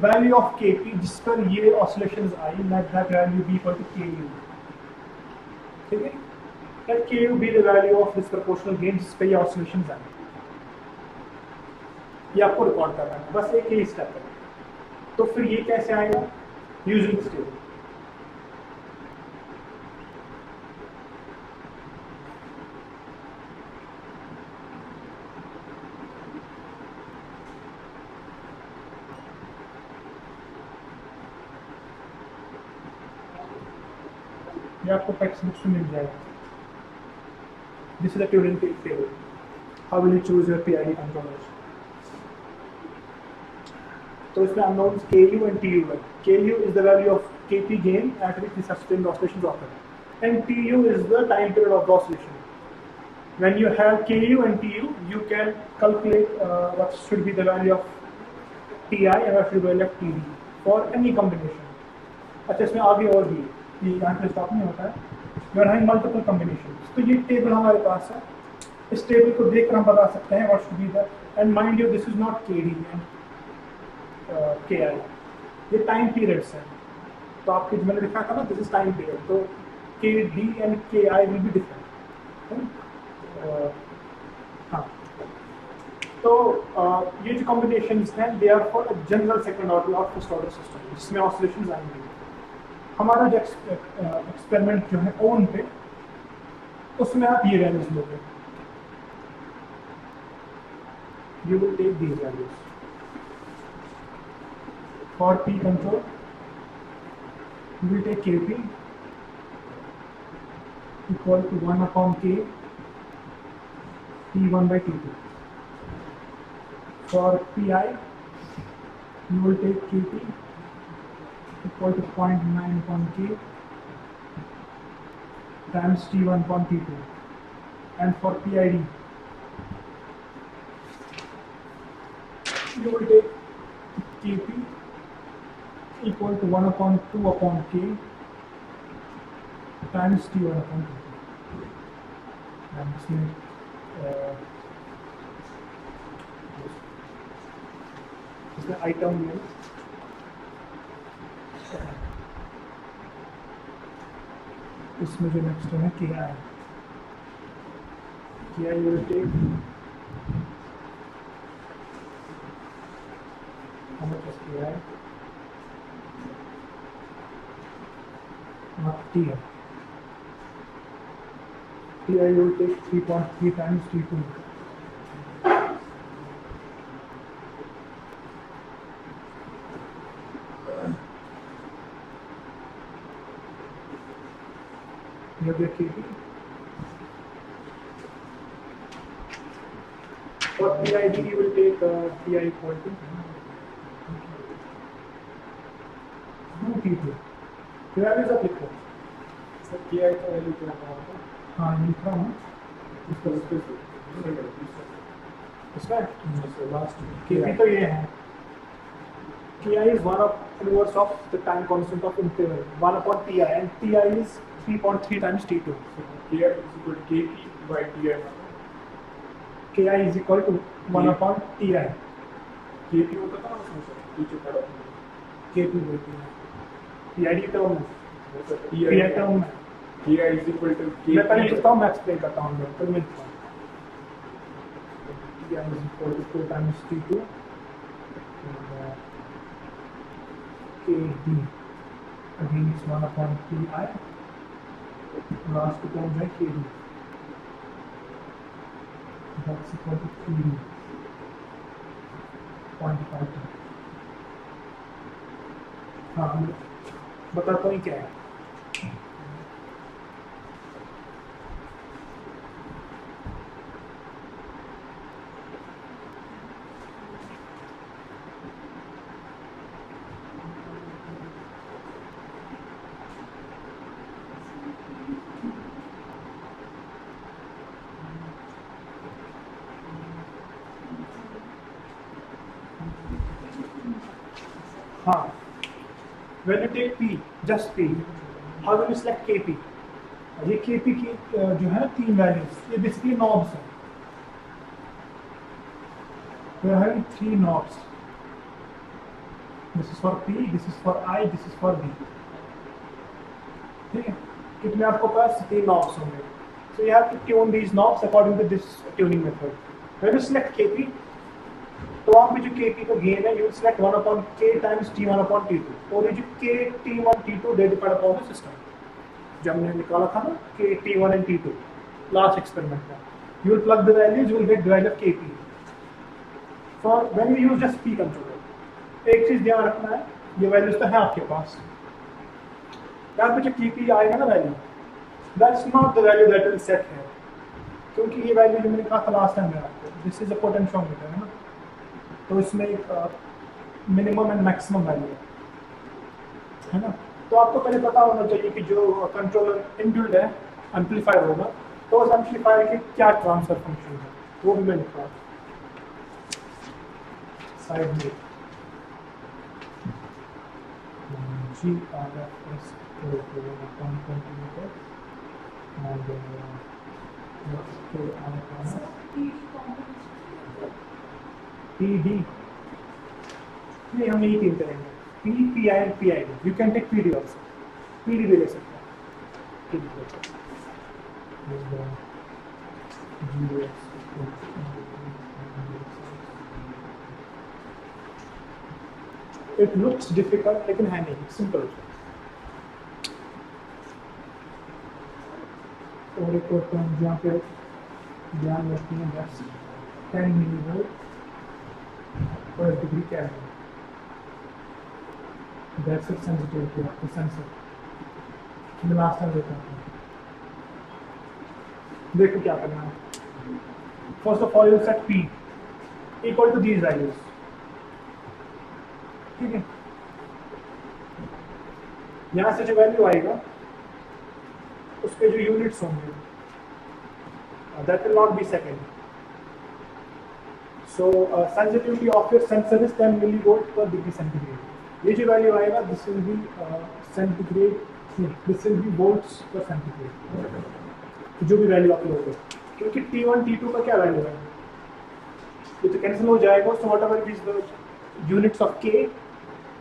value of kp जिस पर ये oscillations I, let that value be equal to ku. ठीक है? Let ku be the value of this proportional gain जिस पर ये oscillations आई. ये आपको रिकॉर्ड करना है. बस एक ही स्टेप है. तो फिर ये कैसे आएगा? Using this table. ये आपको टेक्स्ट बुक्स में मिल जाएगा. This is the tuning table. How will you choose your PID controllers? तो इसमें अननोन्स ku and tu है. Ku is the value of kp gain at which the sustained oscillations occur, and tu is the time period of the oscillation. When you have ku and tu, you can calculate what should be the value of ti and what should be the value of td for any combination. अच्छा, इसमें आगे और भी ये यहाँ पे stop नहीं होता है. You are having multiple combinations. तो ये टेबल हमारे पास है. इस टेबल को देखकर हम बता सकते हैं what should be the, and mind you this is not kd and ki. ये टाइम पीरियड्स हैं. तो आपके जो मैंने लिखा था ना, दिस इज टाइम पीरियड. तो kd and ki will be different. हाँ. तो ये जो कॉम्बिनेशंस हैं, they are for general second order और फर्स्ट ऑर्डर सिस्टम जिसमें ऑसिलेशंस आएंगे. हमारा जो एक्सपेरिमेंट जो है ओन पे, उसमें आप ये वैल्यूज लोगे. You will take these values for p control. You will take kp equal to 1 upon k t1 by t2. For pi, you will take kp equal to 0.9 upon k times t1 upon t2. And for PID, you will take kp equal to 1 upon 2 upon k times t1 upon t2. And this is the item name. इसमें जो next है क्या है? क्या you will take how much is क्या है? T है. T I will take 3.3 times t2. You have your KP. For PID, you will take PI equal to 2T2. The values are लिखो. सर PI का value क्या होगा? हाँ लिख रहा हूँ. इसका लास्ट KP तो ये है. KI is one of inverse of the time constant of interval 1 upon TI, and TI is 3.3 times T2. KI is equal to KP by TI. KI is equal to 1 upon TI. KP होता था ना उसमें sir नीचे पड़ा KP बोलते हैं. PID term है. TI PI term है. KI is equal to मैं पहले KP. लिखता हूँ, मैं एक्सप्लेन करता हूँ. फिर मैं लिखता हूँ. TI is equal to 2 times T2. And, KD again is 1 upon TI. Last term है KD. That's equal to 3D. 0.5. हाँ बताता हूँ क्या है. हाँ, when you take P, just P, how will you select KP? ये KP की जो है तीन वैल्यूज, ये बेसिकली नॉब्स हैं. We are having three knobs. This is for P, this is for I, this is for B. ठीक है? कितने आपको पास तीन knobs होंगे. So you have to tune these knobs according to this tuning method. When you select KP, तो वहाँ पे जो KP का गेन है, you will select 1 upon K times T1 upon T2. और ये जो K T1 T2 they depend upon the system. जो हमने निकाला था ना K T1 and T2 last experiment में. You will plug the values, you will get the value of KP. For when you use just P controller, एक चीज ध्यान रखना है, ये values तो है आपके पास. यहाँ पे जो KP आएगा ना value, that's not the value that will set here. क्योंकि ये value जो मैंने कहा था last time में आपको, this is a potentiometer है ना. तो इसमें एक मिनिमम एंड मैक्सिमम वैल्यू है ना. तो आपको पहले पता होना चाहिए कि जो कंट्रोलर इनबिल्ट है एम्पलीफायर होगा, तो उस एम्पलीफायर के क्या ट्रांसफर फंक्शन है वो भी मैं लिख रहा हूँ साइड में. GRFS PD नहीं, हम यही तीन करेंगे. P, PI and PID. You can take PD also. PD भी ले सकते हैं. PD ले सकते हैं. It looks difficult लेकिन है नहीं, simple. और एक और टर्म जहाँ पे ध्यान रखते हैं, that's 10 millivolt per degree Kelvin. That's it sensitivity of the sensor. मैं लास्ट टाइम देखा था. देखो क्या करना है. First of all, you set P equal to these values. ठीक है. यहाँ से जो वैल्यू आएगा उसके जो यूनिट्स होंगे, that will not be second. So sensitivity of your sensor is 10 millivolt per degree centigrade. ये जो वैल्यू आएगा, this will be centigrade, this will be volts per centigrade. जो भी वैल्यू आप लोगे, क्योंकि T1 T2 का क्या वैल्यू है, ये तो कैंसिल हो जाएगा. So whatever is the units of K,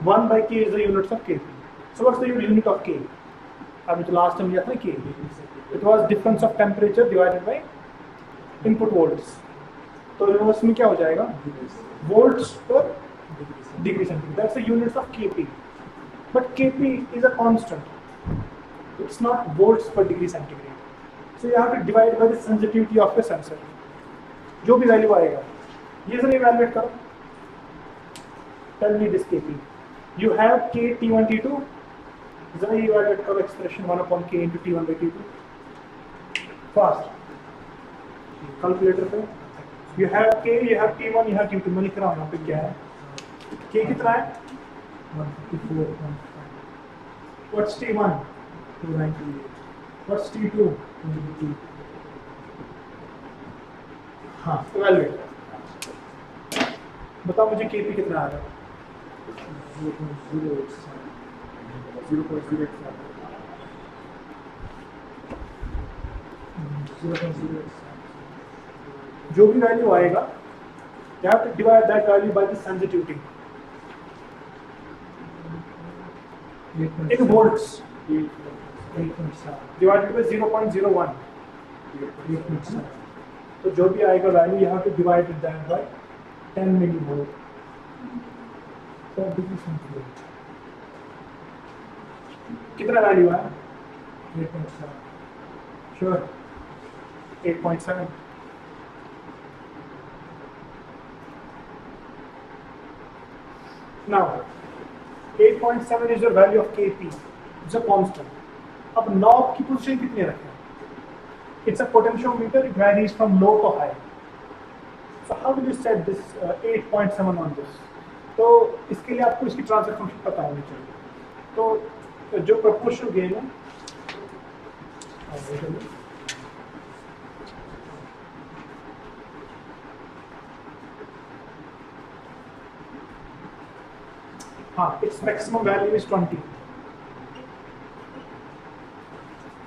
1 by K is the units of K. So what's the unit of K? अभी तो लास्ट टाइम लिया था K. It was difference of temperature divided by input volts. तो reverse में क्या हो जाएगा, volts per degree centigrade. That's the units of Kp. But Kp is a constant. It's not volts per degree centigrade. So you have to divide by the sensitivity of the sensor. जो भी value आएगा, ये sir evaluate करो. Tell me this Kp. You have K T1 T2. जरा evaluate करो expression 1 upon K into T1 by T2. Fast calculator पे you have के, you have T1, you have T2। मैं लिख रहा हूँ यहाँ पे क्या है, के कितना है, 154.5. What's T1, 298. What's T2, 22. हाँ इवैल्यूएट। बताओ मुझे केपी कितना आ रहा है, 0.087. 0.087. 0.087. जो भी वैल्यू आएगा you have to divide that value by the sensitivity in volts 8.7. divided by 0.01। 8.7. तो जो भी आएगा value you have to divide that by 10 millivolt। So degree centigrade. कितना वैल्यू आया, 8.7. Sure 8.7। now 8.7 is your value of Kp, it's a constant। अब knob की position कितनी रखें, it's a potentiometer, it varies from low to high। so how will you set this 8.7 on this? तो इसके लिए आपको इसकी ट्रांसफर फंक्शन पता होनी चाहिए। तो जो प्रोपोर्शनल गेन है हाँ, its maximum value is 20।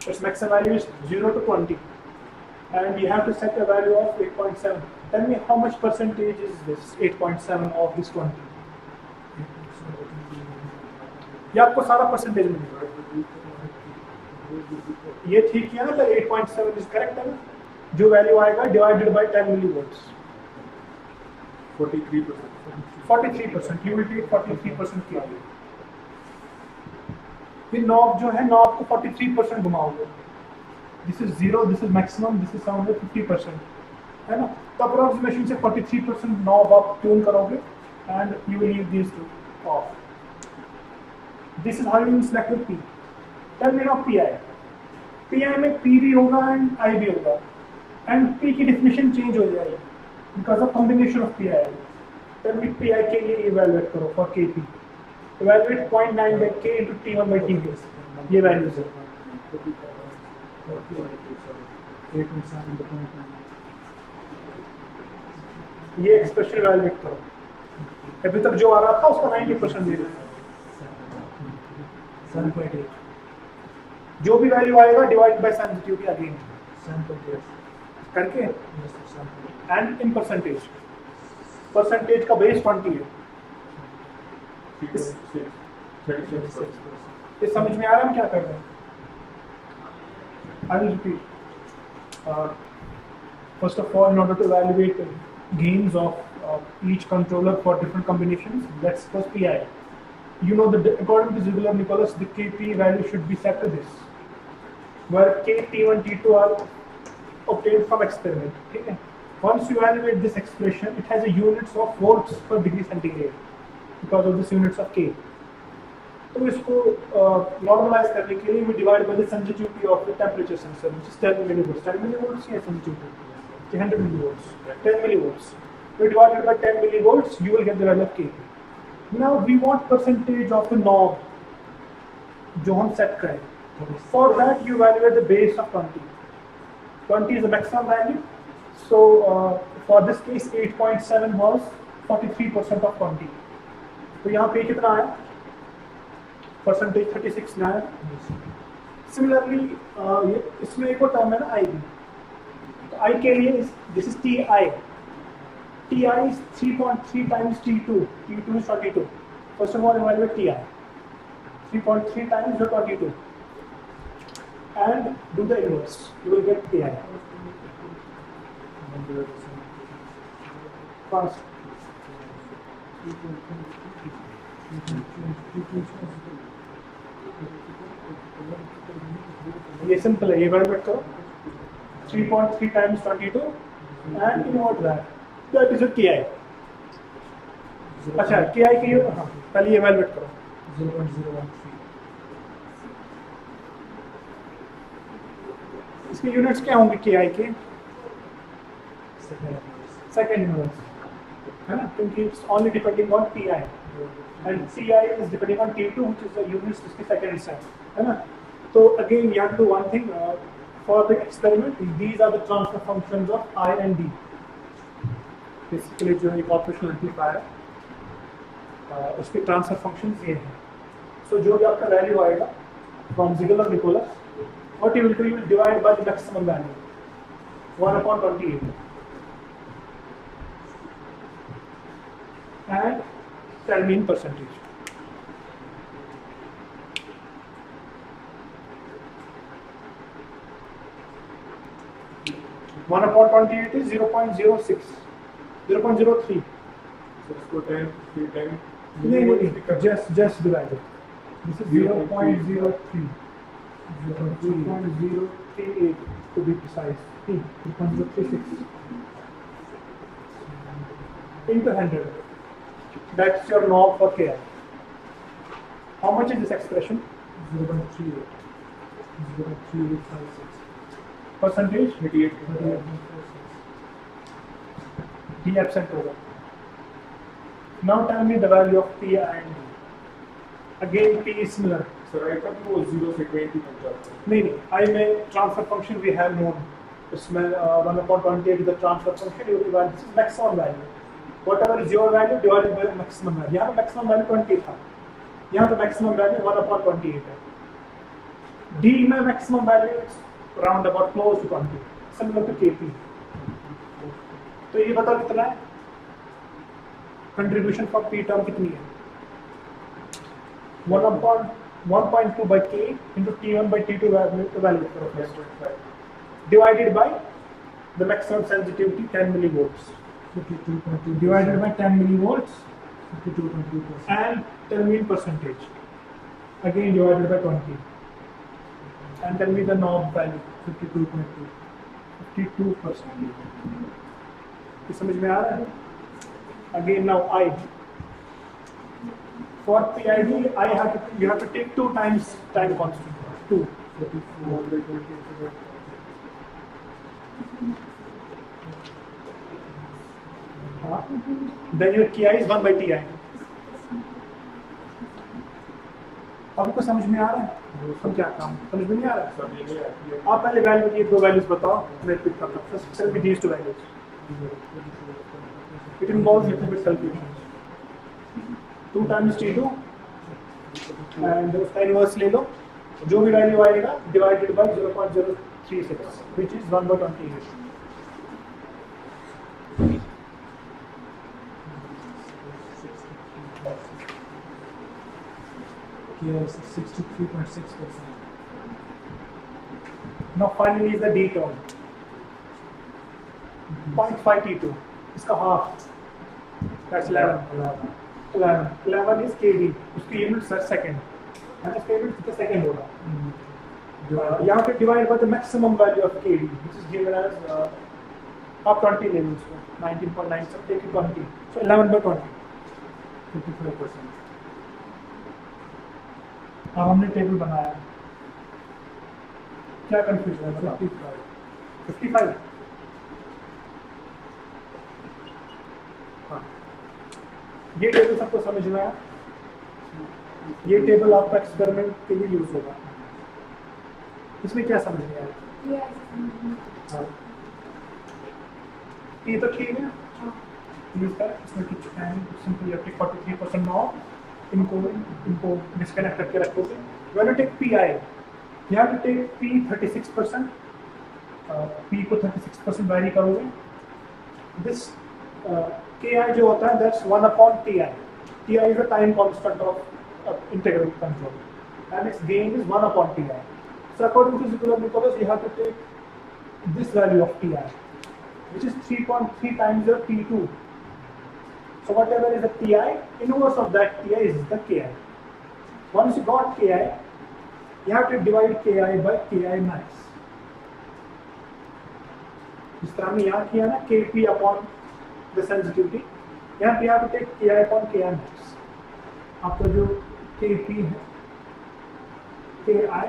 Its maximum value is 0 to 20, and you have to set a value of 8.7। Tell me how much percentage is this 8.7 of this 20? ये आपको सारा परसेंटेज मिलेगा। ये ठीक है ना, तो 8.7 इज करेक्ट है ना, जो वैल्यू आएगा divided by 10 millivolts 43%. 43%। You will take 43% की वैल्यू। फिर नॉब जो है, नॉब को 43% घुमाओगे, this is 0, this is maximum, this is sound 50%, है ना। तो अप्रोक्सीमेशन से 43% नॉब आप ट्यून करोगे and you will leave this to off. This is how you select with P. Tell me now P I में P भी होगा and I भी होगा, एंड पी की डेफिनेशन चेंज हो जाएगी because of combination of P I. Tell me P I के लिए इवैल्यूएट करो for K P, evaluate 0.9 by k into T1 by T2, ये वैल्यूज है। 8.7. ये एक्सप्रेशन इवैल्यूएट करो, अभी तक जो आ रहा था उसका 90% दे देना। 7.8. जो भी वैल्यू आएगा डिवाइड बाय सेंसिटिविटी अगेन 7.8. करके, Yes, 7.8. And in percentage, percentage का बेस 20 है। 36%. ये समझ में आ रहा है हम क्या कर रहे हैं? I will repeat. First of all, in order to evaluate gains of each controller for different combinations, let's first PI. You know that according to Ziegler-Nicholas, the Kp value should be set to this, where K, T1, T2 are obtained from experiment. Okay? Once you evaluate this expression, it has a units of volts per degree centigrade because of this units of K. तो इसको normalise करने के लिए we divide by the sensitivity of the temperature sensor, which is 10 millivolts. 10 millivolts या sensitivity 100 millivolts, 10 millivolts. We divide it by 10 millivolts, you will get the value of Kp. Now we want percentage of the knob जो हम set करें. For that you evaluate the base of 20. 20 is the maximum value. So for this case 8.7 was 43% of 20. तो यहाँ पे कितना आया? Percentage 36 ना है। सिमिलरली इसमें एक और टर्म है ना आई भी, तो आई के लिए this is T I is 3.3 times T2 is 22। First of all evaluate T I 3.3 times जो 22 and do the inverse, you will get T I fast. ये सिंपल है, ये इवैल्यूएट करो 3.3 times 22 and invert that is K I. अच्छा के आई की हाँ पहले ये इवैल्यूएट करो 0.013. इसके यूनिट्स क्या होंगे के आई के? सेकेंड इनवर्स, है ना, क्योंकि it's only depending on T I and T I is depending on T two which is the units इसके सेकेंड से, है ना. तो again you have to do one thing for the experiment. These are the transfer functions of I and D. Basically जो है एक operational amplifier उसके transfer functions ये हैं. सो जो भी आपका वैल्यू आएगा from Ziegler-Nicholas, what you will do, you will divide by the maximum value 1/28 and tell me in percentage. One upon 28 is 0.06, 0.03. So इसको 10, 10. नहीं, just divide it. This is 0.03. 0.038 to be precise. 0.036 into 100. That's your norm for Ki. How much is this expression? 0.38. 0.3856. Percentage? 38. D absent होगा. Now tell me the value of P and D. Again, P is similar. So right up to 0 से 20 तक जाता है. नहीं, I में transfer function we have known. इसमें 1/28 is the transfer function. You divide, this is maximum value. Whatever is your value divided by the maximum value. यहाँ पे maximum value 20 था. यहाँ पे maximum value 1/28 है. D में maximum value is round about close to 20, similar to KP. तो ये बताओ कितना है? Contribution for P term कितनी है? 1/1.2 by K into T1 by T2 value for a 10.5. divided by the maximum sensitivity 10 millivolts 52.2. divided by 10 millivolts 52.2%. and tell me in percentage. Again divided by 20 and tell me the norm value. 52.2. 52%. ये समझ में आ रहा है? Again now I. For PID, you have to take 2 times time constant. 2. 44. Then your Ki is 1 by Ti. आपको समझ में आ रहा है? हम क्या काम समझ में नहीं आ रहा है? सब ये नहीं आती है. आप पहले वैल्यू ये 2 वैल्यूज बताओ, मैं पिक करता हूँ. First tell me these 2 values. It involves little bit calculation. 2 times T2 and उसका इनवर्स ले लो. जो भी वैल्यू आएगा divided bye 0.036 which is 1/28. Yes, 63.6%. Now finally is the D term. 0.5 T2. इसका half. That's 11. 11 is KD. उसकी unit second. And इसका unit कितना second होगा? यहाँ पे divide by the maximum value of KD which is given as आप 20 ले लो उसको. 19.97 take it 20. So 11/20. 55%. अब हमने टेबल बनाया. क्या कंफ्यूजन है? 55. हाँ. ये टेबल सबको समझ में आया? ये टेबल आपका एक्सपेरिमेंट के लिए यूज होगा. इसमें क्या समझ में आया? हाँ. ये तो ठीक है. इसमें कुछ है सिंपल ये 43% नाउ इनको डिस्कनेक्ट करके रखोगे. When you take PI, you have to take P 36%. P को 36% वैरी करोगे. This KI जो होता है that's 1/TI. TI is the time constant of integral control and its gain is 1/TI. So according to Ziegler-Nicholas, you have to take this value of TI, which is 3.3 times your T2. So whatever is the TI, inverse of that TI is the KI. Once you got KI, you have to divide KI by KI max. जिस तरह हमने यहाँ किया ना KP upon the sensitivity, यहाँ पे आप take KI upon KI max. आपका जो KP है KI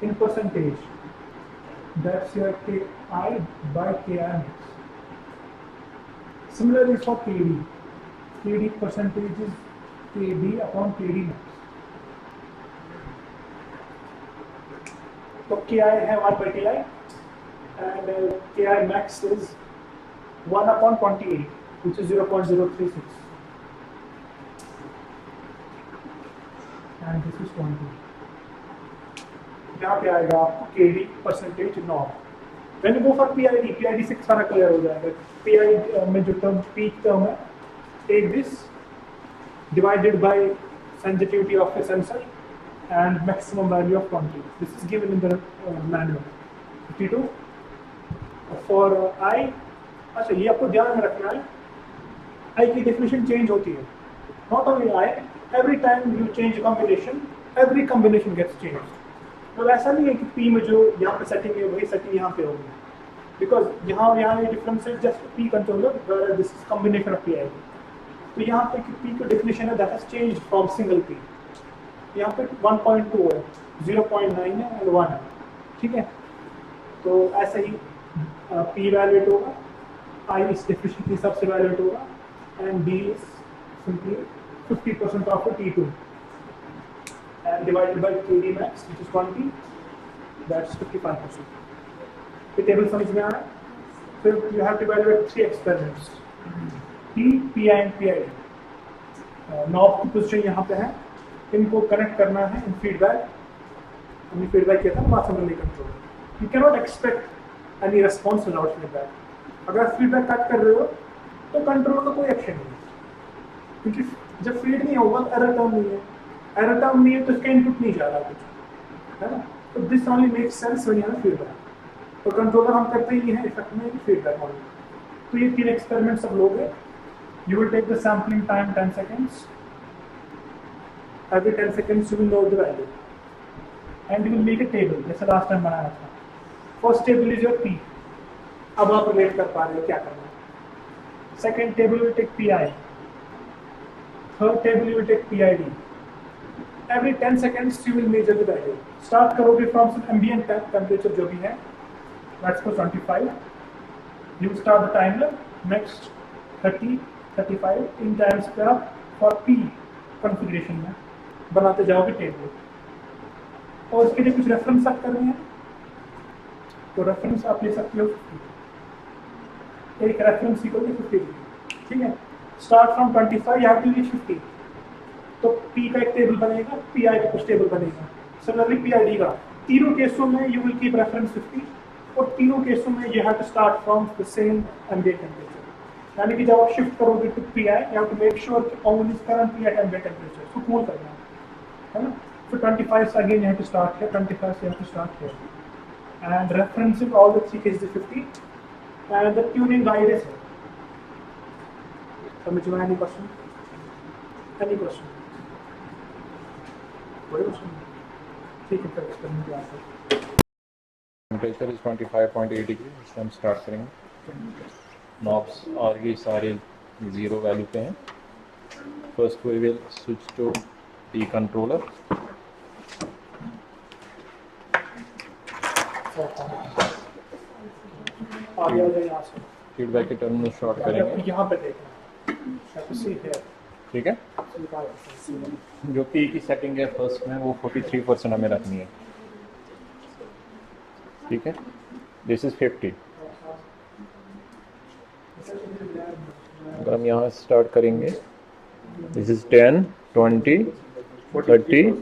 in percentage That's your Ki by Ki mix. Similarly for KD. KD percentage is KD upon KD max. So Ki है 1 by Ki and Ki max is 1 upon 28, which is 0.036. And this is 20. यहाँ पे आएगा आपको KD percentage norm. When you go for PID से सारा clear हो जाएगा. PID में जो टर्म पीक टर्म है, take this divided by sensitivity of a sensor and maximum value of 20. This is given in the manual. 52. For I, अच्छा ये आपको ध्यान में रखना है. I की definition change होती है. Not only I, every time you change a combination, every combination gets changed. तो ऐसा नहीं है कि P में जो यहाँ पे सेटिंग है वही सेटिंग यहाँ पे होगी. Because यहाँ ये difference है just P controller, whereas this is combination of PID. तो यहाँ पे P की definition है that has changed from single P. यहाँ पे 1.2 है, 0.9 है and 1 है, ठीक है? तो ऐसे ही P evaluate होगा, I इस definition के हिसाब से evaluate होगा, and D is simply 50% of a T2, and divided by KD max, which is 20, that's 55%. The table समझ में आया? So you have to evaluate 3 experiments, P, PI and PID. Knob की position यहाँ पे है, इनको कनेक्ट करना है इन फीडबैक. हमने फीडबैक किया था मास assembly controller. You cannot expect any response without feedback. अगर फीडबैक कट कर रहे हो तो कंट्रोलर का कोई एक्शन नहीं है, क्योंकि जब फीड नहीं होगा तो एरर टर्म नहीं है. एरर टर्म नहीं है तो इसका इनपुट नहीं जा रहा कुछ, है ना? तो this only makes sense when you have feedback. तो कंट्रोलर हम करते ही है इफेक्ट में फीडबैक ओनली. तो ये 3 एक्सपेरिमेंट सब लोग हैं. You will take the sampling time 10 seconds. Every 10 seconds you will know the value, and you will make a table जैसे last time बनाया था. First table is your P. अब आप relate कर पा रहे हो क्या करना है. Second table will take PI. Third table you will take PID. Every 10 seconds you will measure the value. Start करोगे from some ambient temperature जो भी है. Let's go 25. You start the timer. Next 30, 35 in times पे आप for P configuration में बनाते जाओगे table. और उसके लिए कुछ रेफरेंस सेट करने हैं. तो रेफरेंस आप ले सकते हो 50. एक रेफरेंस इक्वल टू 50, ठीक है? Start from 25 you have to reach 50. तो P का एक टेबल बनेगा, PI का कुछ टेबल बनेगा. सिमिलरली PID का. तीनों केसों में यू विल कीप रेफरेंस 50, और तीनों केसों में you have to start from the same ambient temperature. यानी कि जब आप शिफ्ट करोगे to PI, you have to make sure कि only currently at ambient temperature. उसको कूल करना है ना? So 25 से again you have to start here, 25 you have to start here, and referencing all the 3 cases 50, and the tuning guide is here. समझ में? Any question? Any question? कोई question? ठीक है, फिर एक्सपेरिमेंट के आगे. Temperature is 25.8 degree. इससे हम स्टार्ट करेंगे. नॉब्स और ये सारे 0 वैल्यू पे हैं. First we will switch to P कंट्रोलर. आगे आ जाए यहाँ से. फीडबैक के टर्मिनल शॉर्ट करेंगे. यहाँ पे देखना. ठीक है. जो P की सेटिंग है फर्स्ट में वो 43% हमें रखनी है. ठीक है. This is 50. अगर हम यहाँ स्टार्ट करेंगे, this is 10, 20, 30,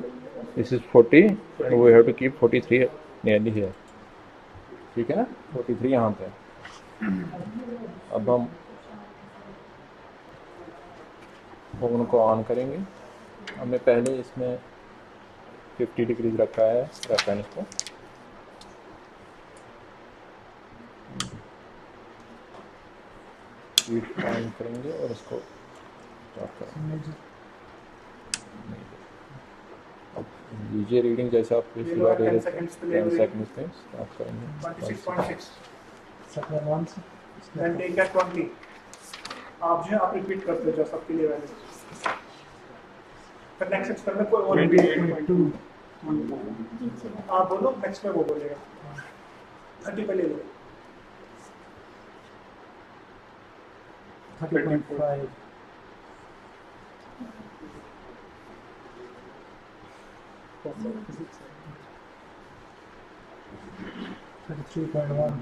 this is 40, we have to keep 43 nearly here. ठीक है ना? 43 यहाँ पे. अब हम ओवन को ऑन करेंगे. हमने पहले इसमें 50 डिग्री रखा है रेफरेंस को. हीट ऑन करेंगे और इसको स्टार्ट करेंगे. अब लीजिए रीडिंग जैसे आप पिछली बार 10 सेकंड पे स्टार्ट करेंगे. 26.6 then take that 20. आप जो है आप रिपीट करते जाओ सबके लिए वैल्यू. फिर नेक्स्ट एक्सपेरिमेंट कोई और 28.2. आप बोलो, नेक्स्ट में वो बोलेगा. 30 पे ले लो 30.5 33.1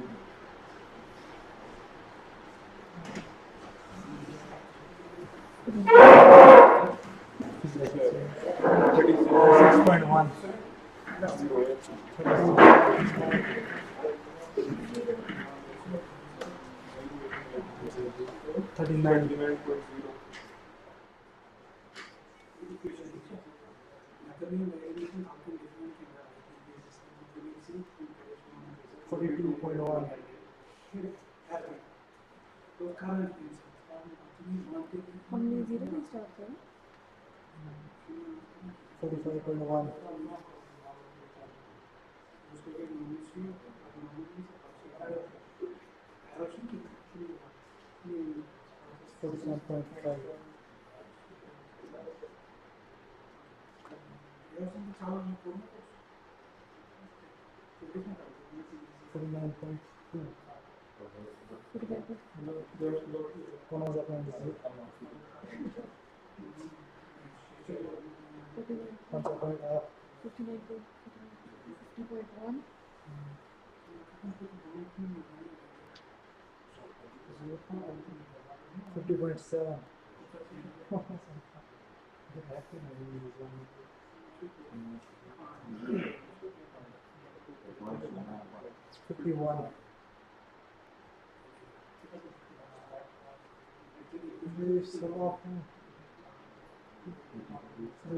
36.1 39 42.1 हमने जीरो से स्टार्ट किया 45.1 47.5 49.2 कौन सा पॉइंट है कौन सा पॉइंट है 50.1 50.7 51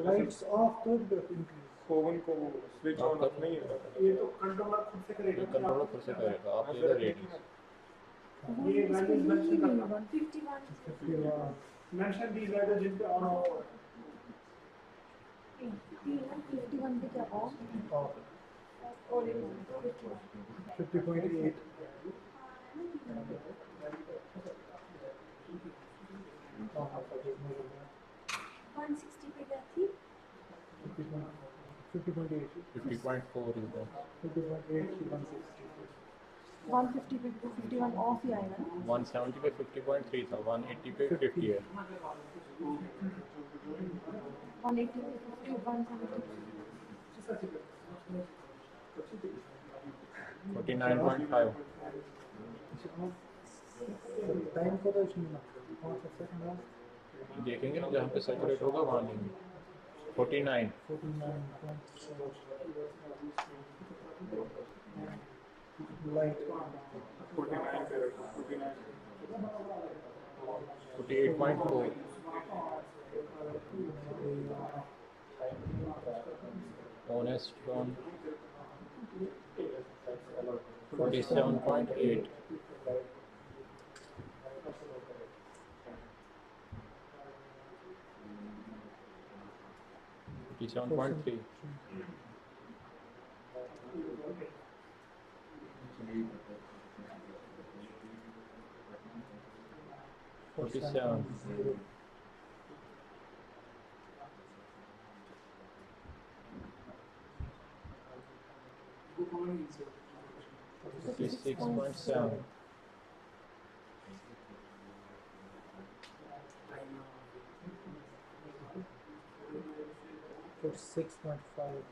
लाइट्स ऑफ तो इंक्रीज ओवन को स्विच ऑन ऑफ नहीं होता। ये तो कंट्रोलर खुद से करेगा कंट्रोलर खुद से करेगा, आप ले रेटिंग्स ये वैल्यूज मेंशन करना 151 मेंशन दी वैल्यू जिन पे ऑन ऑफ 51 पे क्या ऑफ ऑफ और 50.8 160 पे क्या थी 50.8 50.4 is that 50.8 की 160 150 पे 51 ऑफ ही आएगा ना 170 पे 50.3 था, 180 पे 50 है 180 पे 51 49.5 टाइम को तो इसमें ना 5 सेकंड है देखेंगे ना जहाँ पे सैचुरेट होगा वहाँ लेंगे 49 49.7 लाइट 49 पे 48.4 honest on 47.8 57.3 47 56.7 6.5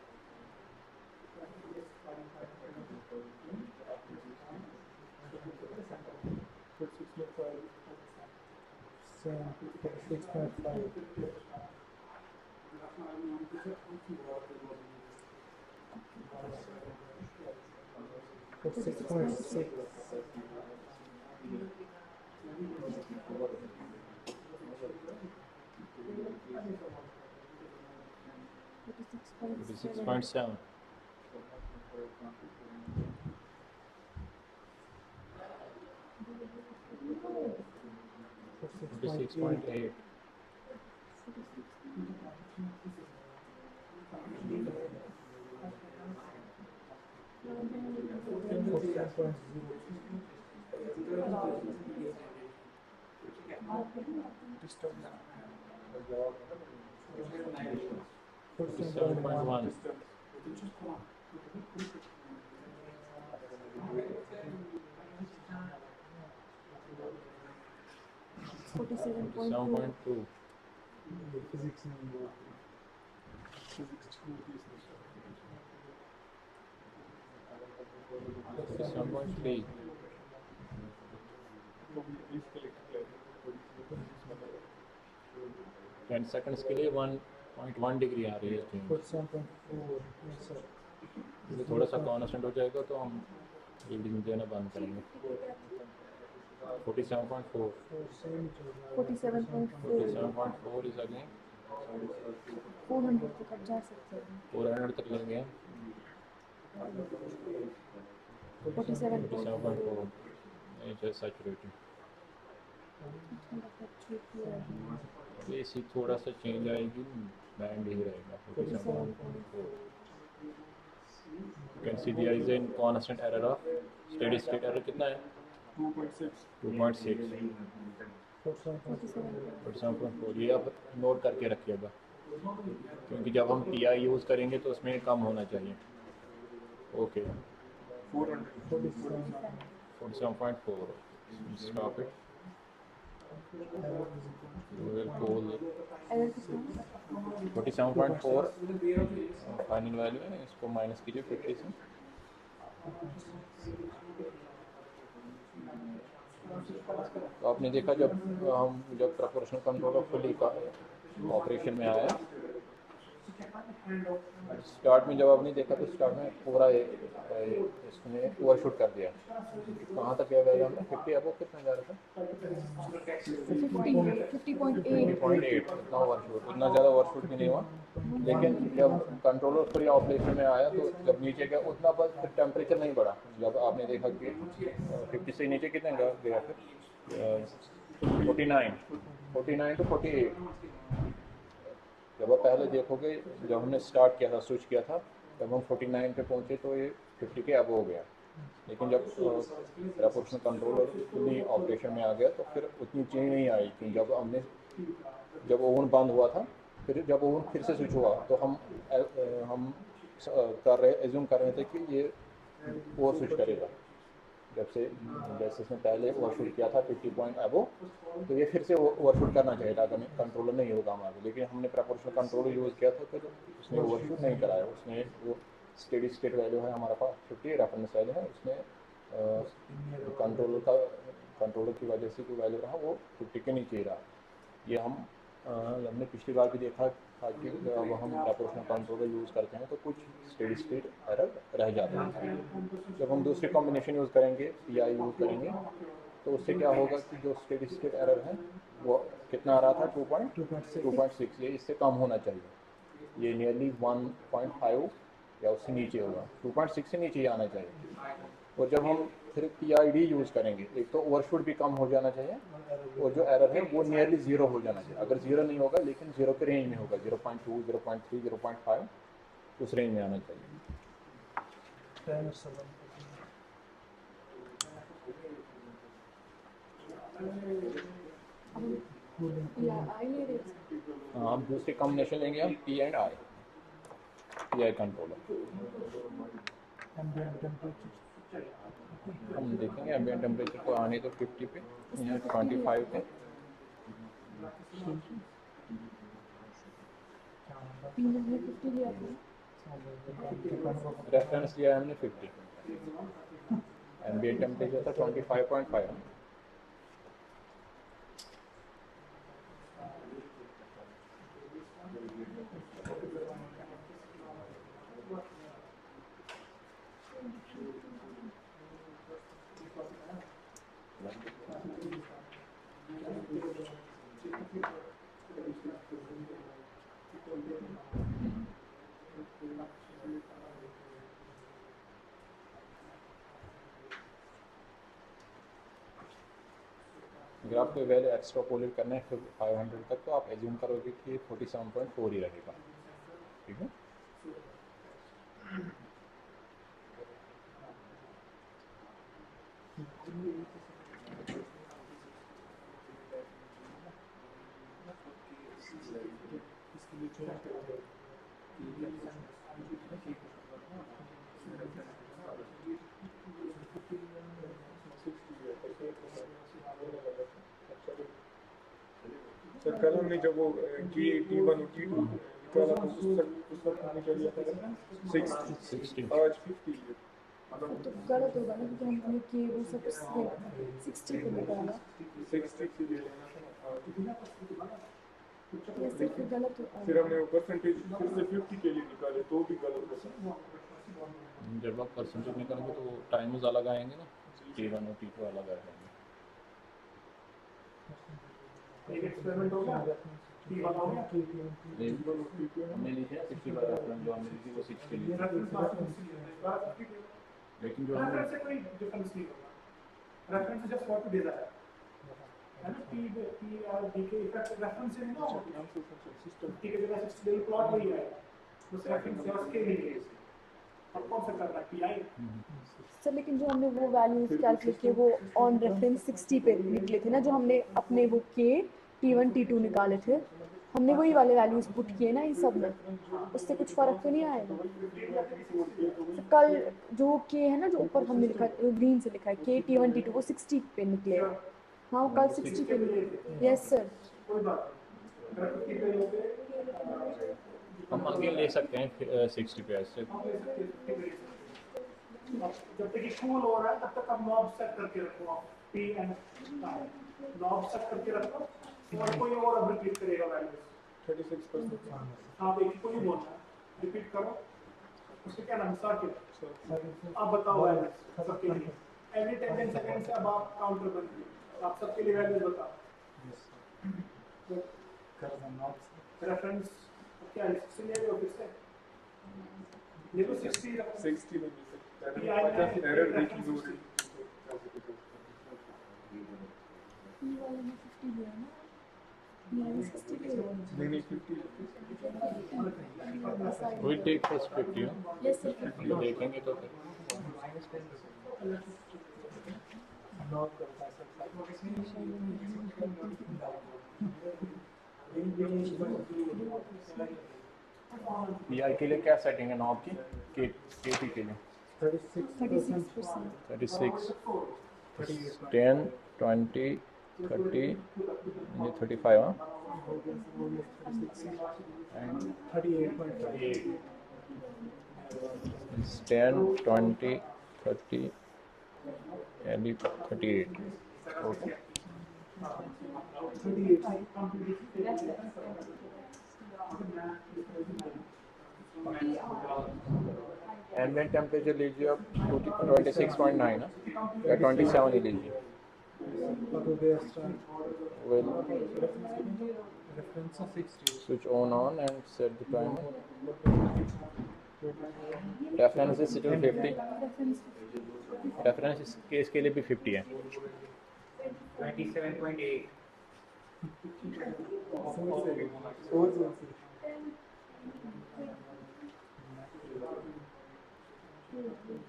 6.5 6.6 56.7 56.8 47.1 47.2. 7.2. फिजिक्स में Physics 2 is 7.3. तो प्लीज कलेक्ट कर 10 सेकंड्स के लिए 1.1 डिग्री आ रही है चेंज। 47.4 yes sir ये थोड़ा सा कांस्टेंट हो जाएगा तो हम रीडिंग देना बंद करेंगे। 47.4. सेम चल रहा है 47.4. 47.4 इज अगेन 400 तक आप जा सकते हैं. 400 तक लेंगे। 47.4. 47.4 इज सैचुरेटेड। ये सी थोड़ा सा चेंज आएगी, बैंड ही रहेगा 47.4। You can see there is a constant error of steady state error कितना है 2.6 2.6 47.4। ये आप नोट करके रखिएगा क्योंकि जब हम PI यूज़ करेंगे तो उसमें कम होना चाहिए। Okay 47.4 stop it। We will pull Error कितना? 47.4 फाइनल वैल्यू है, इसको माइनस कीजिए 50 से। तो आपने देखा जब प्रोपोर्शनल कंट्रोलर फुली का ऑपरेशन में आया, स्टार्ट में जब आपने देखा तो स्टार्ट में पूरा इसने ओवरशूट कर दिया। कहाँ तक गया वैल्यू हमने 50 अबव कितना जा रहा था 50.8. 50.8 इतना ओवरशूट, इतना ज़्यादा ओवरशूट भी नहीं हुआ। लेकिन जब कंट्रोलर फ्री ऑपरेशन में आया तो जब नीचे गया उतना बस फिर टेम्परेचर नहीं बढ़ा। जब आपने देखा कि 50 से नीचे कितने गया फिर 49 to 48। जब आप पहले देखोगे जब हमने स्टार्ट किया था स्विच किया था जब हम 49 पे पहुंचे तो ये 50 के अब हो गया। लेकिन जब प्रोपोर्शनल कंट्रोलर फुली ऑपरेशन में आ गया तो फिर उतनी चेंज नहीं आई कि जब ओवन बंद हुआ था, फिर जब ओवन फिर से स्विच हुआ तो हम एज्यूम कर रहे थे कि ये ओवर स्विच करेगा। जैसे इसने पहले ओवरशूट किया था 50 पॉइंट अबव, तो ये फिर से ओवरशूट करना चाहिए था अगर कंट्रोलर नहीं होगा हमारे। लेकिन हमने प्रोपोर्शनल कंट्रोलर यूज़ किया था तो उसने ओवरशूट नहीं कराया। उसने जो स्टेडी स्टेट वैल्यू है हमारा पास 50 रेफरेंस वैल्यू है, उसने कंट्रोलर की वजह से जो वैल्यू रहा वो 50 के नीचे ही रहा। ये हमने पिछली बार भी देखा था कि जब हम प्रोपोर्शनल कंट्रोलर यूज़ करते हैं तो कुछ स्टेडी स्टेट एरर रह जाते हैं। जब हम दूसरी कॉम्बिनेशन यूज़ करेंगे PI यूज़ करेंगे तो उससे क्या होगा कि जो स्टेडी स्टेट एरर है वो कितना आ रहा था 2.6, ये इससे कम होना चाहिए। ये नियरली 1.5 या उससे नीचे होगा, 2.6 से नीचे ही आना चाहिए। और जब हम फिर PID यूज़ करेंगे एक तो ओवरशूट भी कम हो जाना चाहिए और जो एरर है वो नियरली 0 हो जाना चाहिए। अगर 0 नहीं होगा लेकिन 0 के रेंज में होगा, 0.2 0.3 0.5 उस रेंज में आना चाहिए। Yeah, I need it. हाँ, हम दूसरी कॉम्बिनेशन लेंगे हम P&I PI कंट्रोलर। हम देखेंगे एम्बिएंट टेम्परेचर को आने तो 50 पे या 25 पे। Opinion में 50 लिया था. रेफरेंस लिया हमने 50, एम्बिएंट टेम्परेचर था 25.5। अगर आपको वैल्यू एक्स्ट्रापोलेट करना है फिर 500 तक तो आप एज्यूम करोगे कि 47.4 ही रहेगा। ठीक है। सर कल हमने जब वो T1 और T2 निकाला तो उस वक्त हमने क्या लिया था 60 आज 50 है तो गलत होगा ना क्योंकि हमने के वो सब 60 पे निकाला 60 के लिए लेना था ये सिर्फ गलत होता फिर है। हमने वो परसेंटेज फिर से 50 के लिए निकाले तो भी गलत होता जब आप परसेंटेज निकालेंगे तो टाइम्स अलग आएंगे ना, T1 और T2 अलग आएंगे। एक एक्सपेरिमेंट हो गया T1 हो गया हमने ली है 60 का रेफरेंस, जो हमने ली थी वो 60 ली थी, लेकिन जो हमने रेफरेंस से कोई डिफरेंस नहीं होगा, reference just what to desire है ना। P और D के इफेक्ट रेफरेंस से नहीं ना होगा, T के जगह 60 डिग्री प्लॉट वही आएगा, उस रेफरेंस से उसके लिए अब कौन सा करना है PI। सर लेकिन जो हमने वो वैल्यूज कैलकुलेट किए वो ऑन रेफरेंस 60 पे निकले थे ना, जो हमने अपने वो के T1 T2 निकाले थे, हमने वही वाले वैल्यूज पुट किए ना इन सब में, उससे कुछ फर्क तो नहीं आएगा। तो कल जो के है ना, जो ऊपर हमने लिखा ग्रीन से लिखा है के T1 T2 वो 60 पे निकले। हाँ वो कल 60 पे निकले। Yes sir. कोई बात नहीं, अगर 50 पे लोगे हम आगे ले सकते हैं 60 पे ऐसे। हम ले सकते हैं 50 पे। जब तक ये कूल हो रहा है तब तक आप नॉब सेट करके रखो, आप P एंड नॉब सेट करके रखो और कोई और अब रिपीट करेगा वैल्यूज 36%। आप एक को ही बोलना है, रिपीट करो। उससे क्या नाम सर्किट, आप बताओ वैल्यूज सबके लिए एवरी 10 सेकंड से। अब आप काउंटर बंद, आप सबके लिए वैल्यूज बताओ। रेफरेंस क्या है, 60 ले लो फिर से, ये तो 60 रखो। 60 में भी PI में एरर देखी जो ई वाले में 50 लिया ना, ई वाले में 60 लिया। नहीं 50 वी टेक फर्स्ट 50 हो, यस सर। ये देखेंगे तो फिर PI के लिए क्या सेटिंग है नॉब की, KT के लिए 36%। 36, 10, 20, 30, ये 35 हाँ, and 38 is 10, 20, 30 and 38. Okay. Ambient temperature लीजिए आप 26.9 ना, या 27 ही लीजिए। Well, switch on and set the timer. Reference is still 50. Reference इस केस के लिए भी 50 है। 27.8.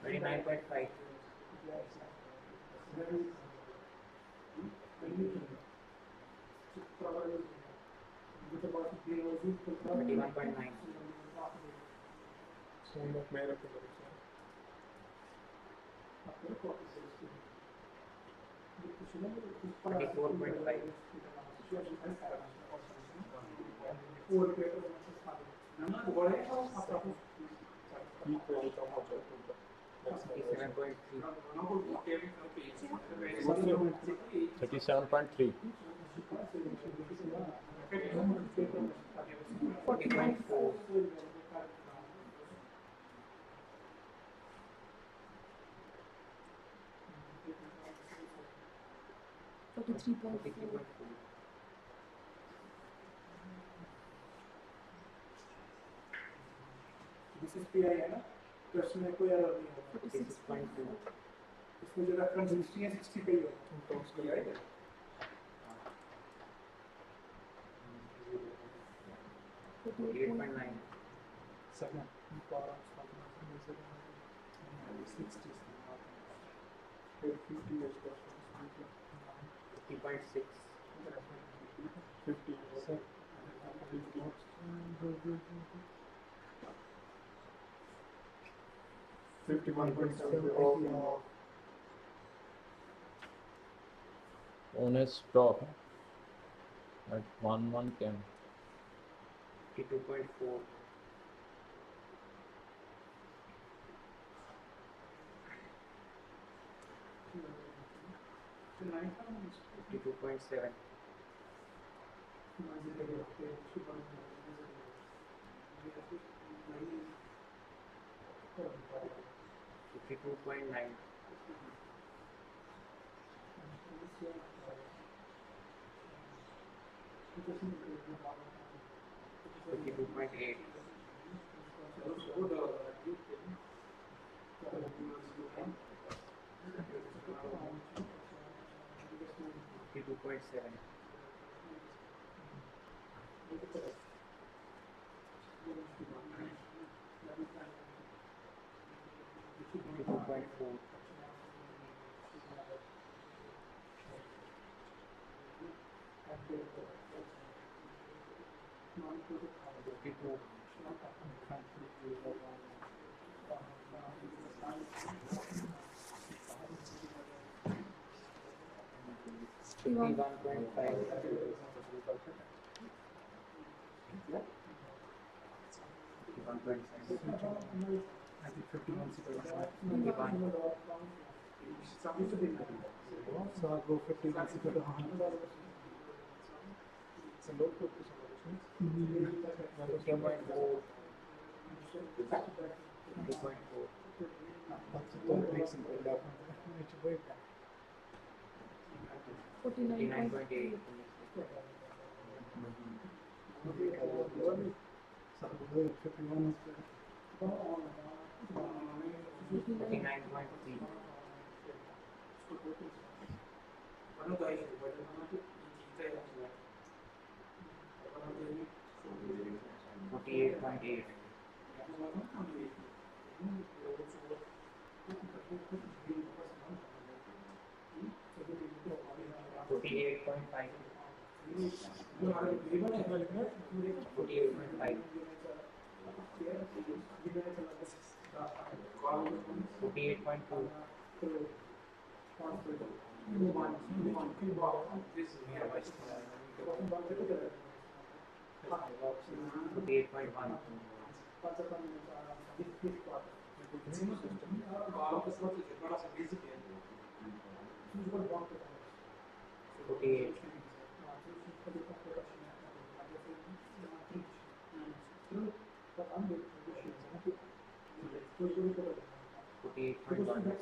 29.5. 31.9. मैं रखूंगा 24.5. ठीक है ये कम हो जाए तो 57.3. 37.3. 40.4. 43.4। दिस इज PI है ना, तो इसमें कोई एरर नहीं होगा। 46.2. इसमें जो रेफरेंस 60 है 60 पे ही होगा, तो उसका PI है। 48.9. फिर 50 है 50.6. 50 51.7 off on a stop at 1 km. 52.4. 52.7. 52.9. 52.8. 52.7. 52.4. 52. 51.5. 51.7. I think 51 seconds. 51. So I'll go 51 seconds. It's a low put to solutions. 50.4. 50.4. Don't make some build up. It's way back. 59.8. 51 is good. 49.3. 48.8. 48.5. 48.5. 48.2. 48.1. 48. 48.1.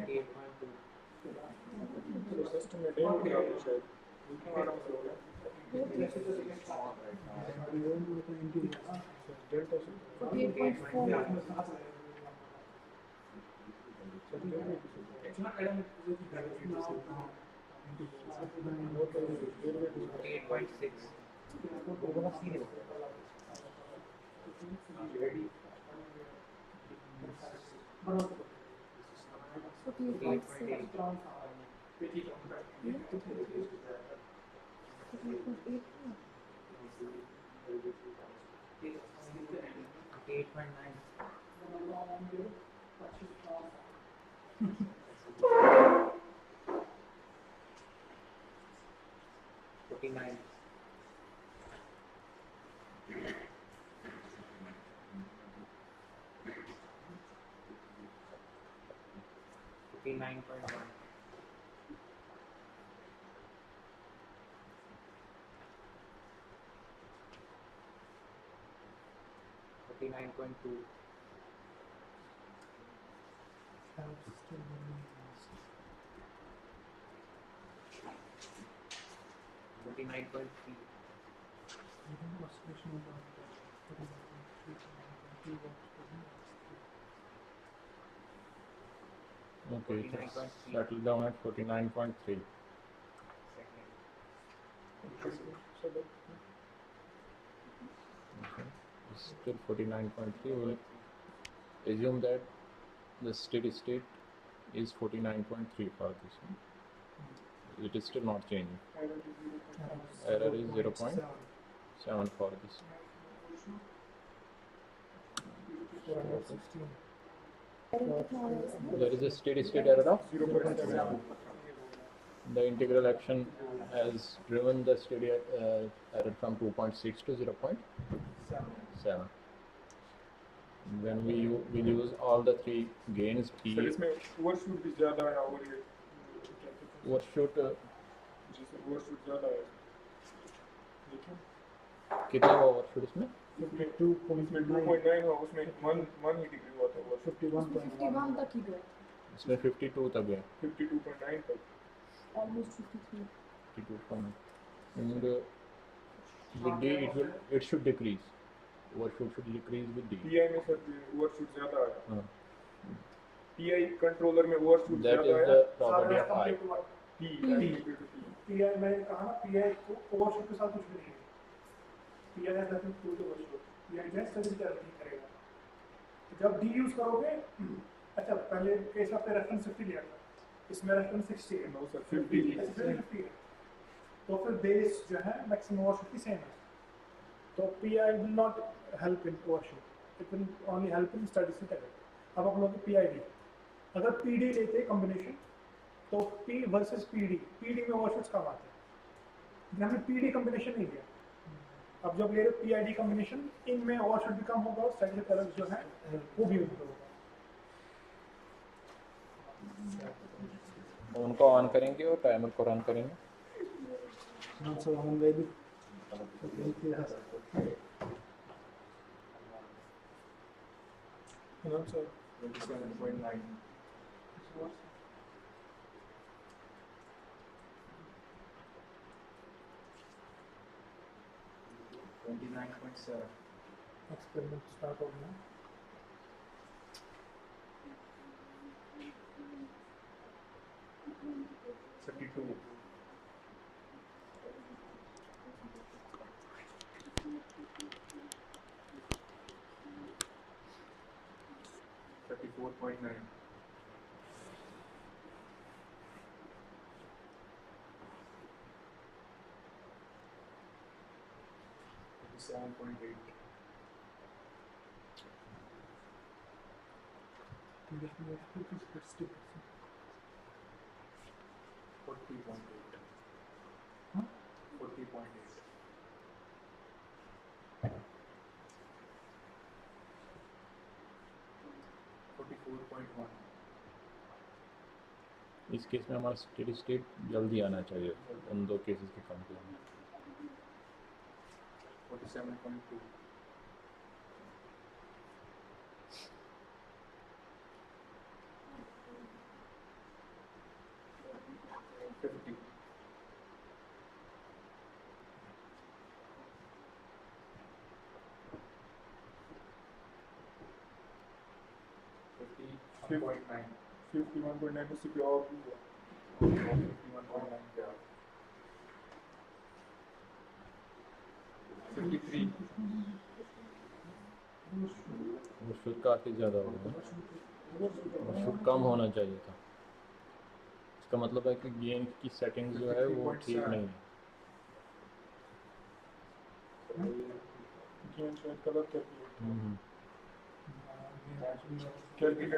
48.2. System में dam क्या है शायद delta से 48.4. Railway 48.6. 48.6. 8.9. 49. 49.1. 49.2. 49.3. Okay, it has settled down at 49.3. second Okay. It's still 49.3. We'll assume that the steady state is 49.3 for this one. It is still not changing. Error is 0.7 for this. 416. Error कितना आया इसमें? There is a steady state error of 0.7. the integral action has driven the steady error from 2.6 to 0.7. When we will use all the three gains sir P इसमें overshoot भी ज़्यादा है और ये overshoot जैसे ओवरशूट ज़्यादा है देखो कितना हुआ overshoot इसमें? इसमें 2.9 है उसमें 1 ही डिग्री हुआ था ओवरशूट 51 तक ही गए, इसमें 52 तक गया 52.9 तक almost 53. 52.9 and with D it should decrease. Overshoot should decrease with D. Pi में सर ओवरशूट ज़्यादा है हाँ. पीआई कंट्रोलर में ओवरशूट That ज़्यादा is है the property of I. PI मैंने कहा ना PI को ओवरशूट के साथ कुछ भी नहीं है. PI has nothing to do with overshoot. PI just statistical error नहीं करेगा. तो जब D यूज करोगे, अच्छा पहले केस आपने रेफरेंस 50 लिया था, इसमें रेफरेंस 60 है. नो सर 50 ऐसे 50 है. तो फिर बेस जो है मैक्सिमम ओवरशूट की सेम है. तो PI will not help in overshoot. It will only help in statistical error. अब आप लोग PID, अगर PD लेते कॉम्बिनेशन तो P वर्सेस PD में ओवरशूट्स कम आते हैं. हमने PD कॉम्बिनेशन नहीं लिया. अब जब ले रहे हो PID कॉम्बिनेशन, इनमें ओवरशूट भी कम होगा और स्टैटिस्टिकल एरर जो है वो भी इम्प्रूव होगा. उनको ऑन करेंगे और टाइमर को रन करेंगे. So हम ready. हाँ सर 27.9 29.7. एक्सपेरिमेंट स्टार्ट हो गया. Thirty 34.9 37.8 40.8 Huh? 40.8 44.1 इस केस में हमारा स्टेडी स्टेट जल्दी आना चाहिए उन दो केसेस के कंपेयर में. 47.2 50 51.9 51.9 उससे भी और भी हुआ 51.9 क्या 53 overshoot काफ़ी ज़्यादा हो गया. overshoot कम होना चाहिए था. इसका मतलब है कि गेन की सेटिंग्स जो है वो ठीक नहीं है. गेम शायद गलत कर दिया हम्म. कैलकुलेट